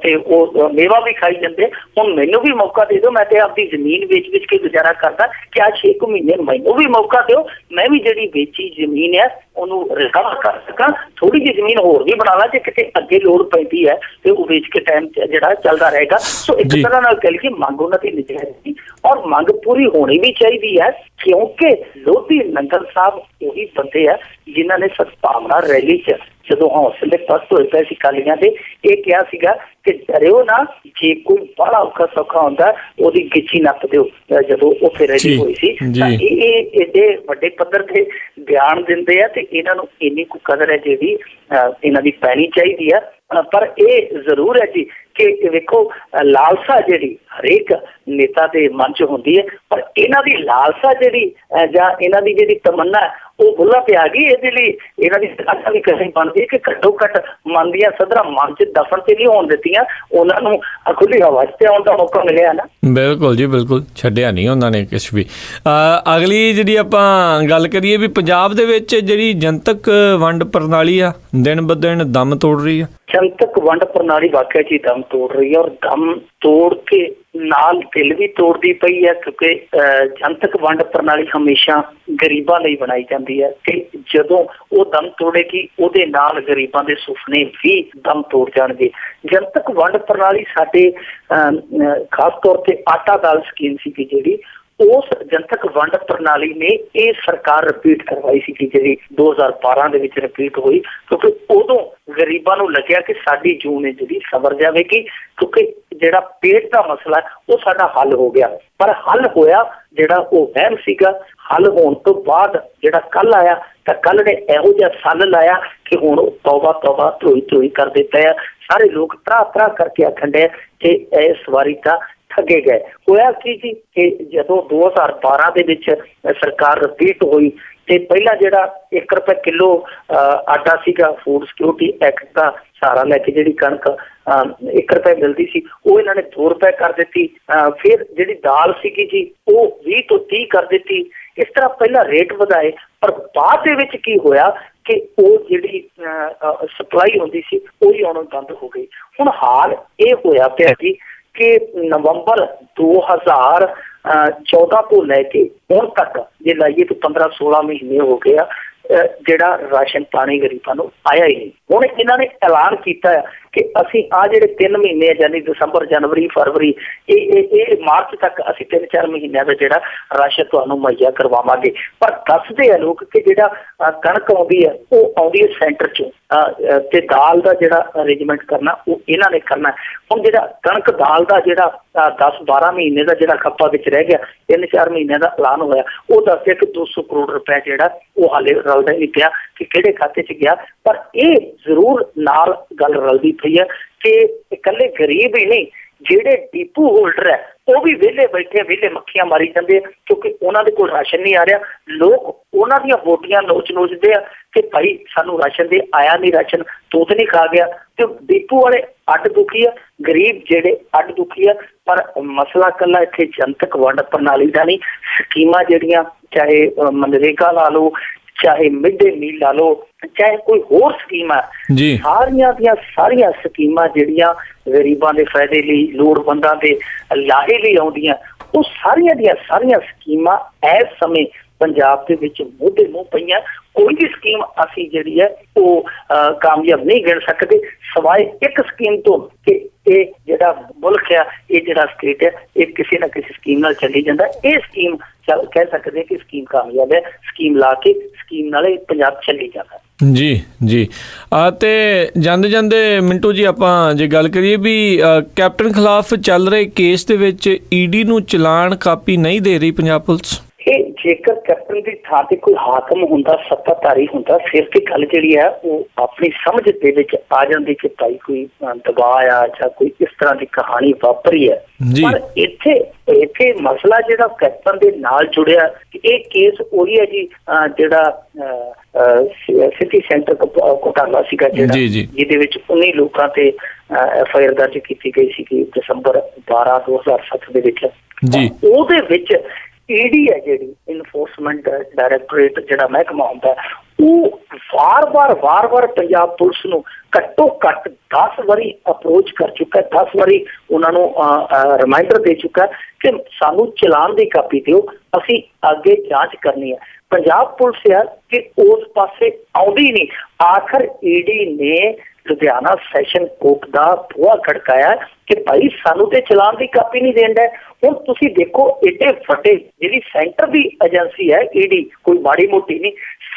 [SPEAKER 2] ਤੇ ਉਹ ਮੇਵਾ ਵੀ ਖਾਈ ਜਾਂਦੇ, ਹੁਣ ਮੈਨੂੰ ਵੀ ਮੌਕਾ ਦੇ ਦਿਓ, ਮੈਂ ਤੇ ਆਪਦੀ ਜ਼ਮੀਨ ਵੇਚ ਕੇ ਗੁਜ਼ਾਰਾ ਕਰਦਾ, ਕਿ ਆ 6 ਮਹੀਨੇ ਮੈਨੂੰ ਵੀ ਮੌਕਾ ਦਿਓ, ਮੈਂ ਵੀ ਜਿਹੜੀ ਵੇਚੀ ਜ਼ਮੀਨ ਹੈ ਉਹਨੂੰ ਰਿਕਵਰ ਕਰ ਸਕਾਂ, ਥੋੜੀ ਜਿਹੀ ਜ਼ਮੀਨ ਹੋਰ ਵੀ ਬਣਾ ਲਾ, ਜੇ ਕਿਤੇ ਅੱਗੇ ਲੋੜ ਪੈਂਦੀ ਹੈ ਤੇ ਉਹ ਵੇਚ ਕੇ ਟਾਈਮ ਜਿਹੜਾ ਚੱਲਦਾ ਰਹੇਗਾ। ਸੋ ਇੱਕ ਤਰ੍ਹਾਂ ਨਾਲ ਕਹਿ ਲਈਏ ਮੰਗ ਉਹਨਾਂ ਦੀ ਨਿਜਾਇਜ਼ ਔਰ ਮੰਗ ਪੂਰੀ ਹੋਣੀ ਵੀ ਚਾਹੀਦੀ ਹੈ, ਕਿਉਂਕਿ ਲੋਧੀ ਨੰਗਲ ਸਾਹਿਬ ਉਹੀ ਬੰਦੇ ਆ ਜਿਨ੍ਹਾਂ ਨੇ ਸਦਭਾਵਨਾ ਰੈਲੀ 'ਚ ਜਦੋਂ ਹੌਸਲੇ ਪਸਤ ਹੋਏ ਪਏ ਸੀ ਕਾਲੀਆਂ ਦੇ, ਇਹ ਕਿਹਾ ਸੀਗਾ ਕਿ ਡਰਿਓ ਨਾ, ਜੇ ਕੋਈ ਬੜਾ ਔਖਾ ਸੌਖਾ ਹੁੰਦਾ ਉਹਦੀ ਗਿੱਚੀ ਨੱਪ ਦਿਓ। ਜਦੋਂ ਉੱਥੇ ਰੈਲੀ ਹੋਈ ਸੀ ਤਾਂ ਇਹ ਏਡੇ ਵੱਡੇ ਪੱਧਰ ਤੇ ਬਿਆਨ ਦਿੰਦੇ ਆ ਤੇ ਇਹਨਾਂ ਨੂੰ ਇੰਨੀ ਕੁ ਕਦਰ ਹੈ ਜਿਹੜੀ ਇਹਨਾਂ ਦੀ ਪੈਣੀ ਚਾਹੀਦੀ ਆ। ਪਰ ਇਹ ਜ਼ਰੂਰ ਹੈ ਜੀ ਕਿ ਵੇਖੋ, ਲਾਲਸਾ ਜਿਹੜੀ ਹਰੇਕ ਨੇਤਾ ਦੇ ਮਨ 'ਚ ਹੁੰਦੀ ਹੈ, ਪਰ ਇਹਨਾਂ ਦੀ ਲਾਲਸਾ ਜਿਹੜੀ ਜਾਂ ਇਹਨਾਂ ਦੀ ਜਿਹੜੀ ਤਮੰਨਾ ਉਹ ਬੁੱਲਾਂ ਤੇ ਆ ਗਈ। ਇਹਦੇ ਲਈ ਇਹਨਾਂ ਦੀ ਸਰਕਾਰ ਵੀ ਕਹੀ ਬਣਦੀ ਹੈ ਕਿ ਘੱਟੋ ਘੱਟ ਮਨ ਦੀਆਂ ਸਦਰਾਂ ਮਨ 'ਚ ਦਫਨ ਤੇ ਨਹੀਂ ਹੋਣ ਦਿੱਤੀਆਂ, ਉਹਨਾਂ ਨੂੰ ਖੁੱਲੀ ਹਵਾ 'ਚ ਆਉਣ ਦਾ ਮੌਕਾ ਮਿਲਿਆ ਨਾ। ਬਿਲਕੁਲ
[SPEAKER 1] ਜੀ ਬਿਲਕੁਲ, ਛੱਡਿਆ ਨਹੀਂ ਉਹਨਾਂ ਨੇ ਕੁਛ ਵੀ। ਅਗਲੀ ਜਿਹੜੀ ਆਪਾਂ ਗੱਲ ਕਰੀਏ ਵੀ ਪੰਜਾਬ ਦੇ ਵਿੱਚ ਜਿਹੜੀ ਜਨਤਕ ਵੰਡ ਪ੍ਰਣਾਲੀ ਆ ਦਿਨ ਬ ਦਿਨ ਦਮ ਤੋੜ ਰਹੀ ਆ।
[SPEAKER 2] ਜਨਤਕ ਵੰਡ ਪ੍ਰਣਾਲੀ ਵਾਕਿਆ ਜੀ ਦਮ ਤੋੜ ਰਹੀ ਹੈ, ਔਰ ਦਮ ਤੋੜ ਕੇ ਨਾਲ ਦਿਲ ਵੀ ਤੋੜਦੀ ਪਈ ਹੈ, ਕਿਉਂਕਿ ਜਨਤਕ ਵੰਡ ਪ੍ਰਣਾਲੀ ਹਮੇਸ਼ਾ ਗਰੀਬਾਂ ਲਈ ਬਣਾਈ ਜਾਂਦੀ ਹੈ, ਤੇ ਜਦੋਂ ਉਹ ਦਮ ਤੋੜੇਗੀ ਉਹਦੇ ਨਾਲ ਗਰੀਬਾਂ ਦੇ ਸੁਪਨੇ ਵੀ ਦਮ ਤੋੜ ਜਾਣਗੇ। ਜਨਤਕ ਵੰਡ ਪ੍ਰਣਾਲੀ ਸਾਡੇ ਖਾਸ ਤੌਰ ਤੇ ਆਟਾ ਦਾਲ ਸਕੀਮ ਸੀ ਕਿ ਜਿਹੜੀ ਉਸ ਜਨਤਕ ਵੰਡ ਪ੍ਰਣਾਲੀ ਨੇ ਇਹ ਸਰਕਾਰ ਰਿਪੀਟ ਕਰਵਾਈ ਸੀ, ਜਿਹੜੀ 2012 ਦੇ ਵਿੱਚ ਰਿਪੀਟ ਹੋਈ, ਕਿਉਂਕਿ ਉਦੋਂ ਗਰੀਬਾਂ ਨੂੰ ਲੱਗਿਆ ਕਿ ਸਾਡੀ ਜੂਨ ਹੈ ਜਿਹੜੀ ਸਵਰ ਜਾਵੇਗੀ, ਕਿਉਂਕਿ ਜਿਹੜਾ ਪੇਟ ਦਾ ਮਸਲਾ ਉਹ ਸਾਡਾ ਹੱਲ ਹੋ ਗਿਆ। ਪਰ ਹੱਲ ਹੋਇਆ ਜਿਹੜਾ ਉਹ ਵਹਿਮ ਸੀਗਾ। ਹੱਲ ਹੋਣ ਤੋਂ ਬਾਅਦ ਜਿਹੜਾ ਕੱਲ ਆਇਆ ਤਾਂ ਕੱਲ ਨੇ ਇਹੋ ਜਿਹਾ ਸੱਲ ਲਾਇਆ ਕਿ ਹੁਣ ਤੌਬਾ ਤੌਬਾ ਧੋਈ ਕਰਦੇ ਪਏ ਆ। ਸਾਰੇ ਲੋਕ ਤਰਾ ਕਰਕੇ ਆਖਣ ਡਏ ਕਿ ਇਸ ਵਾਰੀ ਤਾਂ ਠੱਗੇ ਗਏ। ਹੋਇਆ ਕੀ ਸੀ ਕਿ ਜਦੋਂ 2012 ਦੇ ਵਿੱਚ ਸਰਕਾਰ ਰਿਪੀਟ ਹੋਈ ਤੇ ਪਹਿਲਾਂ ਜਿਹੜਾ 1 ਰੁਪਏ ਕਿਲੋ ਆਟਾ ਸੀਗਾ, ਫੂਡ ਸਿਕਿਉਰਿਟੀ ਐਕਟ ਦਾ ਸਹਾਰਾ ਲੈ ਕੇ ਜਿਹੜੀ ਕਣਕ 1 ਰੁਪਏ ਮਿਲਦੀ ਸੀ ਉਹ ਇਹਨਾਂ ਨੇ 2 ਰੁਪਏ ਕਰ ਦਿੱਤੀ। ਫਿਰ ਜਿਹੜੀ ਦਾਲ ਸੀਗੀ ਜੀ ਉਹ 20 ਤੋਂ 30 ਕਰ ਦਿੱਤੀ। ਇਸ ਤਰ੍ਹਾਂ ਪਹਿਲਾਂ ਰੇਟ ਵਧਾਏ, ਪਰ ਬਾਅਦ ਦੇ ਵਿੱਚ ਕੀ ਹੋਇਆ ਕਿ ਉਹ ਜਿਹੜੀ ਸਪਲਾਈ ਹੁੰਦੀ ਸੀ ਉਹ ਹੀ ਆਉਣੋਂ ਬੰਦ ਹੋ ਗਈ। ਹੁਣ ਹਾਲ ਇਹ ਹੋਇਆ ਪਿਆ ਜੀ ਕਿ ਨਵੰਬਰ 2014 ਤੋਂ ਲੈ ਕੇ ਹੁਣ ਤੱਕ ਜੇ ਲਾਈਏ ਤਾਂ 15-16 ਮਹੀਨੇ ਹੋ ਗਏ ਆ ਜਿਹੜਾ ਰਾਸ਼ਨ ਪਾਣੀ ਗਰੀਬਾਂ ਨੂੰ ਆਇਆ ਹੀ ਨਹੀਂ। ਹੁਣ ਇਹਨਾਂ ਨੇ ਐਲਾਨ ਕੀਤਾ ਕਿ ਅਸੀਂ ਆ ਜਿਹੜੇ 3 ਮਹੀਨੇ ਯਾਨੀ ਦਸੰਬਰ, ਜਨਵਰੀ, ਫਰਵਰੀ, ਇਹ ਮਾਰਚ ਤੱਕ ਅਸੀਂ 3-4 ਮਹੀਨਿਆਂ ਦਾ ਜਿਹੜਾ ਰਾਸ਼ਨ ਤੁਹਾਨੂੰ ਮੁਹੱਈਆ ਕਰਵਾਵਾਂਗੇ। ਪਰ ਦੱਸਦੇ ਆ ਲੋਕ ਕਿ ਜਿਹੜਾ ਕਣਕ ਆਉਂਦੀ ਹੈ ਉਹ ਆਉਂਦੀ ਹੈ ਸੈਂਟਰ ਚੋਂ ਤੇ ਦਾਲ ਦਾ ਜਿਹੜਾ ਅਰੇਂਜਮੈਂਟ ਕਰਨਾ ਉਹ ਇਹਨਾਂ ਨੇ ਕਰਨਾ। ਹੁਣ ਜਿਹੜਾ ਕਣਕ ਦਾਲ ਦਾ ਜਿਹੜਾ 10-12 ਮਹੀਨੇ ਦਾ ਜਿਹੜਾ ਖੱਪਾ ਵਿੱਚ ਰਹਿ ਗਿਆ, 3-4 ਮਹੀਨਿਆਂ ਦਾ ਐਲਾਨ ਹੋਇਆ, ਉਹ ਦੱਸਿਆ ਕਿ 200 ਕਰੋੜ ਰੁਪਏ ਜਿਹੜਾ ਉਹ ਹਾਲੇ ਰਲਦਾ ਨਹੀਂ ਪਿਆ ਕਿ ਕਿਹੜੇ ਖਾਤੇ 'ਚ ਗਿਆ। ਪਰ ਇਹ ਜ਼ਰੂਰ ਨਾਲ ਗੱਲ ਰਲਦੀ ਪਈ ਹੈ ਕਿ ਇਕੱਲੇ ਗਰੀਬ ਹੀ ਨਹੀਂ, ਜਿਹੜੇ ਡੀਪੂ ਹੋਲਡਰ ਹੈ ਉਹ ਵੀ ਵਿਹਲੇ ਬੈਠੇ, ਵਿਹਲੇ ਮੱਖੀਆਂ ਮਾਰੀ ਜਾਂਦੇ ਕਿਉਂਕਿ ਉਹਨਾਂ ਦੇ ਕੋਲ ਰਾਸ਼ਨ ਨਹੀਂ ਆ ਰਿਹਾ। ਲੋਕ ਉਹਨਾਂ ਦੀਆਂ ਵੋਟੀਆਂ ਨੋਚਦੇ ਆ ਕਿ ਭਾਈ ਸਾਨੂੰ ਰਾਸ਼ਨ ਦੇ ਆਇਆ ਨਹੀਂ, ਰਾਸ਼ਨ ਤੋਤ ਨਹੀਂ ਖਾ ਗਿਆ। ਤੇ ਡੀਪੂ ਵਾਲੇ ਅੱਡ ਦੁਖੀ ਆ, ਗਰੀਬ ਜਿਹੜੇ ਅੱਡ ਦੁਖੀ ਆ। ਪਰ ਮਸਲਾ ਇਕੱਲਾ ਇੱਥੇ ਜਨਤਕ ਵੰਡ ਪ੍ਰਣਾਲੀ ਦਾ ਨਹੀਂ, ਸਕੀਮਾਂ ਜਿਹੜੀਆਂ ਚਾਹੇ ਮਨਰੇਗਾ ਲਾ ਲਓ, ਚਾਹੇ ਮਿਡ ਡੇ ਮੀਲ ਲਾ ਲਓ, ਚਾਹੇ ਕੋਈ ਹੋਰ ਸਕੀਮ ਆ, ਸਾਰੀਆਂ ਦੀਆਂ ਸਾਰੀਆਂ ਸਕੀਮਾਂ ਜਿਹੜੀਆਂ ਗਰੀਬਾਂ ਦੇ ਫਾਇਦੇ ਲਈ, ਲੋੜਵੰਦਾਂ ਦੇ ਲਾਹੇ ਲਈ ਆਉਂਦੀਆਂ, ਉਹ ਸਾਰੀਆਂ ਦੀਆਂ ਸਾਰੀਆਂ ਸਕੀਮਾਂ ਇਸ ਸਮੇਂ ਪੰਜਾਬ ਦੇ ਵਿੱਚ ਮੋਢੇ ਮੂੰਹ ਪਈਆਂ। ਕੋਈ ਵੀ ਸਕੀਮ ਅਸੀਂ ਜਿਹੜੀ ਹੈ ਉਹ ਕਾਮਯਾਬ ਨਹੀਂ ਗਿਣ ਸਕਦੇ ਸਵਾਏ ਇੱਕ ਸਕੀਮ ਤੋਂ ਕਿ ਇਹ ਜਿਹੜਾ ਮੁਲਕ ਆ, ਇਹ ਜਿਹੜਾ ਸਟੇਟ ਹੈ, ਇਹ ਕਿਸੇ ਨਾ ਕਿਸੇ ਸਕੀਮ ਨਾਲ ਚੱਲੀ ਜਾਂਦਾ। ਇਹ ਸਕੀਮ ਕਹਿ ਸਕਦੇ ਕਿ ਸਕੀਮ ਕਾਮਯਾਬ ਹੈ, ਸਕੀਮ ਲਾ ਕੇ ਸਕੀਮ ਨਾਲ ਇਹ ਪੰਜਾਬ ਚੱਲੀ ਜਾਂਦਾ।
[SPEAKER 1] ਜੀ ਤੇ ਜਾਂਦੇ ਮਿੰਟੂ ਜੀ ਆਪਾਂ ਜੇ ਗੱਲ ਕਰੀਏ ਵੀ ਕੈਪਟਨ ਖਿਲਾਫ ਚੱਲ ਰਹੇ ਕੇਸ ਦੇ ਵਿੱਚ ਈਡੀ ਨੂੰ ਚਲਾਨ ਕਾਪੀ ਨਹੀਂ ਦੇ ਰਹੀ ਪੰਜਾਬ ਪੁਲਿਸ।
[SPEAKER 2] ਇਹ ਜੇਕਰ ਕੈਪਟਨ ਦੀ ਥਾਂ ਤੇ ਕੋਈ ਹਾਕਮ ਹੁੰਦਾ, ਸੱਤਾਧਾਰੀ ਹੁੰਦਾ, ਫਿਰ ਤੇ ਗੱਲ ਜਿਹੜੀ ਹੈ ਉਹ ਆਪਣੀ ਸਮਝ ਦੇ ਵਿੱਚ ਆ ਜਾਂਦੀ ਕਿ ਭਾਈ ਕੋਈ ਦਬਾਅ ਆ ਜਾਂ ਕੋਈ ਇਸ ਤਰ੍ਹਾਂ ਦੀ ਕਹਾਣੀ ਵਾਪਰੀ ਹੈ। ਪਰ ਇੱਥੇ ਮਸਲਾ ਜਿਹੜਾ ਕੈਪਟਨ ਦੇ ਨਾਲ ਜੁੜਿਆ, ਇਹ ਕੇਸ ਉਹੀ ਹੈ ਜੀ ਜਿਹੜਾ ਸਿਟੀ ਸੈਂਟਰ ਘੁਟਾਲਾ ਸੀਗਾ ਜਿਹੜਾ ਜਿਹਦੇ ਵਿੱਚ 19 ਲੋਕਾਂ ਤੇ FIR ਦਰਜ ਕੀਤੀ ਗਈ ਸੀ ਦਸੰਬਰ 12, 2007 ਦੇ ਵਿੱਚ। ਉਹਦੇ ਵਿੱਚ ਈਡੀ ਹੈ ਜਿਹੜੀ ਇਨਫੋਰਸਮੈਂਟ ਡਾਇਰੈਕਟੋਰੇਟ ਜਿਹੜਾ ਮਹਿਕਮਾ ਹੁੰਦਾ, ਉਹ ਵਾਰ-ਵਾਰ ਪੰਜਾਬ ਪੁਲਿਸ ਨੂੰ ਘੱਟੋ ਘੱਟ 10 ਵਾਰੀ ਅਪਰੋਚ ਕਰ ਚੁੱਕਾ, 10 ਵਾਰੀ ਉਹਨਾਂ ਨੂੰ ਰਿਮਾਈਂਡਰ ਦੇ ਚੁੱਕਾ ਕਿ ਸਾਨੂੰ ਚਲਾਨ ਦੀ ਕਾਪੀ ਦਿਓ, ਅਸੀਂ ਅੱਗੇ ਜਾਂਚ ਕਰਨੀ ਹੈ। ਪੰਜਾਬ ਪੁਲਿਸ ਹੈ ਕਿ ਉਸ ਪਾਸੇ ਆਉਂਦੀ ਨਹੀਂ। ਆਖਰ ਈਡੀ ਨੇ ਲੁਧਿਆਣਾ ਸੈਸ਼ਨ ਕੋਰਟ ਦਾ ਬੂਹਾ ਖੜਕਾਇਆ ਕਿ ਭਾਈ ਸਾਨੂੰ ਤੇ ਚਲਾਨ ਦੀ ਕਾਪੀ ਨਹੀਂ ਦੇਣ ਡਿਆ। ਹੁਣ ਤੁਸੀਂ ਦੇਖੋ ਏਡੇ ਵੱਡੇ ਜਿਹੜੀ ਸੈਂਟਰ ਦੀ ਏਜੰਸੀ ਹੈ ਈਡੀ, ਕੋਈ ਮਾੜੀ ਮੋਟੀ ਨਹੀਂ,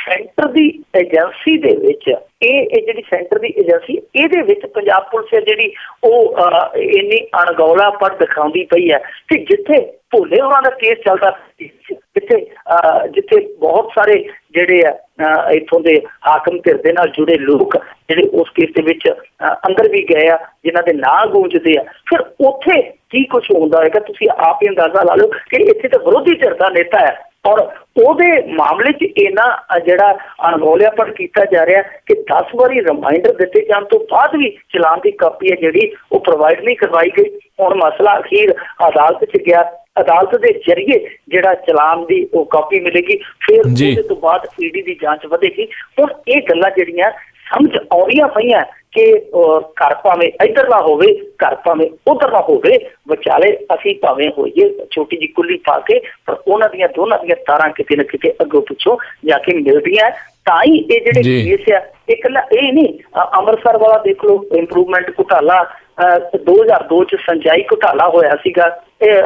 [SPEAKER 2] ਸੈਂਟਰ ਦੀ ਏਜੰਸੀ ਦੇ ਵਿੱਚ ਇਹ ਜਿਹੜੀ ਸੈਂਟਰ ਦੀ ਏਜੰਸੀ, ਇਹਦੇ ਵਿੱਚ ਪੰਜਾਬ ਪੁਲਿਸ ਹੈ ਜਿਹੜੀ ਉਹ ਇੰਨੀ ਅਣਗੌਲਾਪਣ ਦਿਖਾਉਂਦੀ ਪਈ ਹੈ ਕਿ ਜਿੱਥੇ ਭੋਲੇ ਉਹਨਾਂ ਦਾ ਕੇਸ ਚੱਲਦਾ, ਜਿੱਥੇ ਬਹੁਤ ਸਾਰੇ ਜਿਹੜੇ ਆ ਇੱਥੋਂ ਦੇ ਹਾਕਮ ਧਿਰ ਦੇ ਨਾਲ ਜੁੜੇ ਲੋਕ ਜਿਹੜੇ ਉਸ ਕੇਸ ਦੇ ਵਿੱਚ ਅੰਦਰ ਵੀ ਗਏ ਆ, ਜਿਨ੍ਹਾਂ ਦੇ ਨਾਂ ਗੂੰਜਦੇ ਆ, ਫਿਰ ਉੱਥੇ ਕੀ ਕੁਛ ਹੁੰਦਾ ਹੋਏਗਾ ਤੁਸੀਂ ਆਪ ਹੀ ਅੰਦਾਜ਼ਾ ਲਾ ਲਓ ਕਿ ਇੱਥੇ ਤਾਂ ਵਿਰੋਧੀ ਧਿਰ ਦਾ ਨੇਤਾ ਹੈ ਔਰ ਉਹਦੇ ਮਾਮਲੇ 'ਚ ਇੰਨਾ ਜਿਹੜਾ ਅਣਗੌਲਿਆਪਣ ਕੀਤਾ ਜਾ ਰਿਹਾ ਕਿ 10 ਵਾਰੀ ਰਿਮਾਈਂਡਰ ਦਿੱਤੇ ਜਾਣ ਤੋਂ ਬਾਅਦ ਵੀ ਚਲਾਨ ਦੀ ਕਾਪੀ ਹੈ ਜਿਹੜੀ ਉਹ ਪ੍ਰੋਵਾਈਡ ਨਹੀਂ ਕਰਵਾਈ ਗਈ। ਹੁਣ ਮਸਲਾ ਅਖੀਰ ਅਦਾਲਤ 'ਚ ਗਿਆ, ਅਦਾਲਤ ਦੇ ਜ਼ਰੀਏ ਜਿਹੜਾ ਚਲਾਨ ਦੀ ਉਹ ਕਾਪੀ ਮਿਲੇਗੀ, ਫਿਰ ਉਹਦੇ ਤੋਂ ਬਾਅਦ ਈਡੀ ਦੀ ਜਾਂਚ ਵਧੇਗੀ। ਹੁਣ ਇਹ ਗੱਲਾਂ ਜਿਹੜੀਆਂ ਸਮਝ ਆਉਂਦੀਆਂ ਪਈਆਂ ਕਿ ਘਰ ਭਾਵੇਂ ਇੱਧਰਲਾ ਹੋਵੇ, ਘਰ ਭਾਵੇਂ ਉੱਧਰਲਾ ਹੋਵੇ, ਵਿਚਾਲੇ ਅਸੀਂ ਭਾਵੇਂ ਹੋਈਏ ਛੋਟੀ ਜਿਹੀ ਕੁੱਲੀ ਪਾ ਕੇ, ਪਰ ਉਹਨਾਂ ਦੀਆਂ ਦੋਨਾਂ ਦੀਆਂ ਤਾਰਾਂ ਕਿਤੇ ਨਾ ਕਿਤੇ ਅੱਗੋਂ ਪਿੱਛੋਂ ਜਾ ਕੇ ਮਿਲਦੀਆਂ। ਤਾਂ ਹੀ ਇਹ ਜਿਹੜੇ ਕੇਸ ਆ, ਇਕੱਲਾ ਇਹ ਨਹੀਂ, ਅੰਮ੍ਰਿਤਸਰ ਵਾਲਾ ਦੇਖ ਲਓ, ਇੰਪਰੂਵਮੈਂਟ ਘੁਟਾਲਾ 2002 ਚ ਸਿੰਜਾਈ ਘੁਟਾਲਾ ਹੋਇਆ ਸੀਗਾ।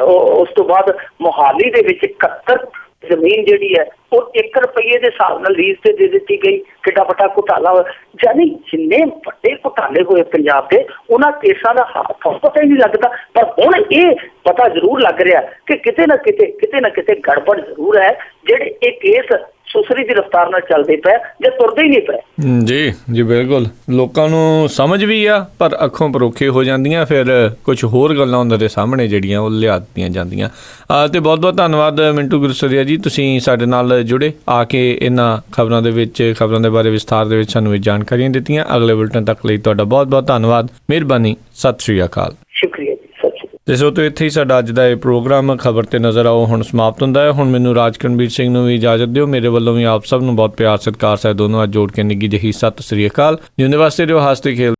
[SPEAKER 2] ਉਸ ਤੋਂ ਬਾਅਦ ਮੋਹਾਲੀ ਦੇ ਵਿੱਚ 71 ਜ਼ਮੀਨ ਜਿਹੜੀ ਹੈ ਉਹ 1 ਰੁਪਏ ਦੇ ਹਿਸਾਬ ਨਾਲ ਲੀਜ਼ ਤੇ ਦੇ ਦਿੱਤੀ ਗਈ। ਕਿੱਡਾ ਵੱਡਾ ਘੁਟਾਲਾ ਹੋਇਆ। ਯਾਨੀ ਜਿੰਨੇ ਵੱਡੇ ਘੁਟਾਲੇ ਹੋਏ ਪੰਜਾਬ ਦੇ ਉਹਨਾਂ ਕੇਸਾਂ ਦਾ ਹੱਥ ਪਤਾ ਹੀ ਨਹੀਂ ਲੱਗਦਾ। ਪਰ ਹੁਣ ਇਹ ਪਤਾ ਜ਼ਰੂਰ ਲੱਗ ਰਿਹਾ ਕਿ ਕਿਤੇ ਨਾ ਕਿਤੇ ਗੜਬੜ ਜ਼ਰੂਰ ਹੈ। ਜਿਹੜੇ ਇਹ ਕੇਸ ਸੁਸਰੀ ਦੀ ਰਫ਼ਤਾਰ ਨਾਲ ਚੱਲਦੇ ਪਏ ਜਾਂ ਤੁਰਦੇ ਹੀ ਨਹੀਂ ਪਏ।
[SPEAKER 1] ਜੀ ਬਿਲਕੁਲ, ਲੋਕਾਂ ਨੂੰ ਸਮਝ ਵੀ ਆ ਪਰ ਅੱਖੋਂ ਪਰੋਖੇ ਹੋ ਜਾਂਦੀਆਂ, ਫਿਰ ਕੁਝ ਹੋਰ ਗੱਲਾਂ ਉਹਨਾਂ ਦੇ ਸਾਹਮਣੇ ਜਿਹੜੀਆਂ ਉਹ ਲਿਆ ਦਿੱਤੀਆਂ ਜਾਂਦੀਆਂ। ਤੇ ਬਹੁਤ ਬਹੁਤ ਧੰਨਵਾਦ ਮਿੰਟੂ ਗੁਰਸਰੀਆ ਜੀ, ਤੁਸੀਂ ਸਾਡੇ ਨਾਲ ਜੁੜੇ, ਆ ਕੇ ਇਹਨਾਂ ਖਬਰਾਂ ਦੇ ਬਾਰੇ ਵਿਸਥਾਰ ਦੇ ਵਿੱਚ ਸਾਨੂੰ ਇਹ ਜਾਣਕਾਰੀਆਂ ਦਿੱਤੀਆਂ। ਅਗਲੇ ਬੁਲਟਨ ਤੱਕ ਲਈ ਤੁਹਾਡਾ ਬਹੁਤ ਬਹੁਤ ਧੰਨਵਾਦ, ਮਿਹਰਬਾਨੀ, ਸਤਿ ਸ਼੍ਰੀ ਅਕਾਲ।
[SPEAKER 2] ਸ਼ੁਕਰੀਆ ਜੀ, ਸਤਿ ਸ਼੍ਰੀ ਅਕਾਲ।
[SPEAKER 1] ਤੇ ਸੋ ਤੋਂ ਇੱਥੇ ਹੀ ਸਾਡਾ ਅੱਜ ਦਾ ਇਹ ਪ੍ਰੋਗਰਾਮ ਖਬਰ ਤੇ ਨਜ਼ਰ ਆਓ ਹੁਣ ਸਮਾਪਤ ਹੁੰਦਾ ਹੈ। ਹੁਣ ਮੈਨੂੰ ਰਾਜਕਰਨਵੀਰ ਸਿੰਘ ਨੂੰ ਵੀ ਇਜਾਜ਼ਤ ਦਿਓ। ਮੇਰੇ ਵੱਲੋਂ ਵੀ ਆਪ ਸਭ ਨੂੰ ਬਹੁਤ ਪਿਆਰ ਸਤਿਕਾਰ ਸਹਿਤ ਦੋਨੋਂ ਅੱਜ ਜੋੜ ਕੇ ਨਿੱਘੀ ਜਿਹੀ ਸਤਿ ਸ਼੍ਰੀ ਅਕਾਲ। ਜਿਉਂਦੇ ਵਾਸਤੇ ਰਹੋ, ਹੱਸਦੇ ਖੇਡਦੇ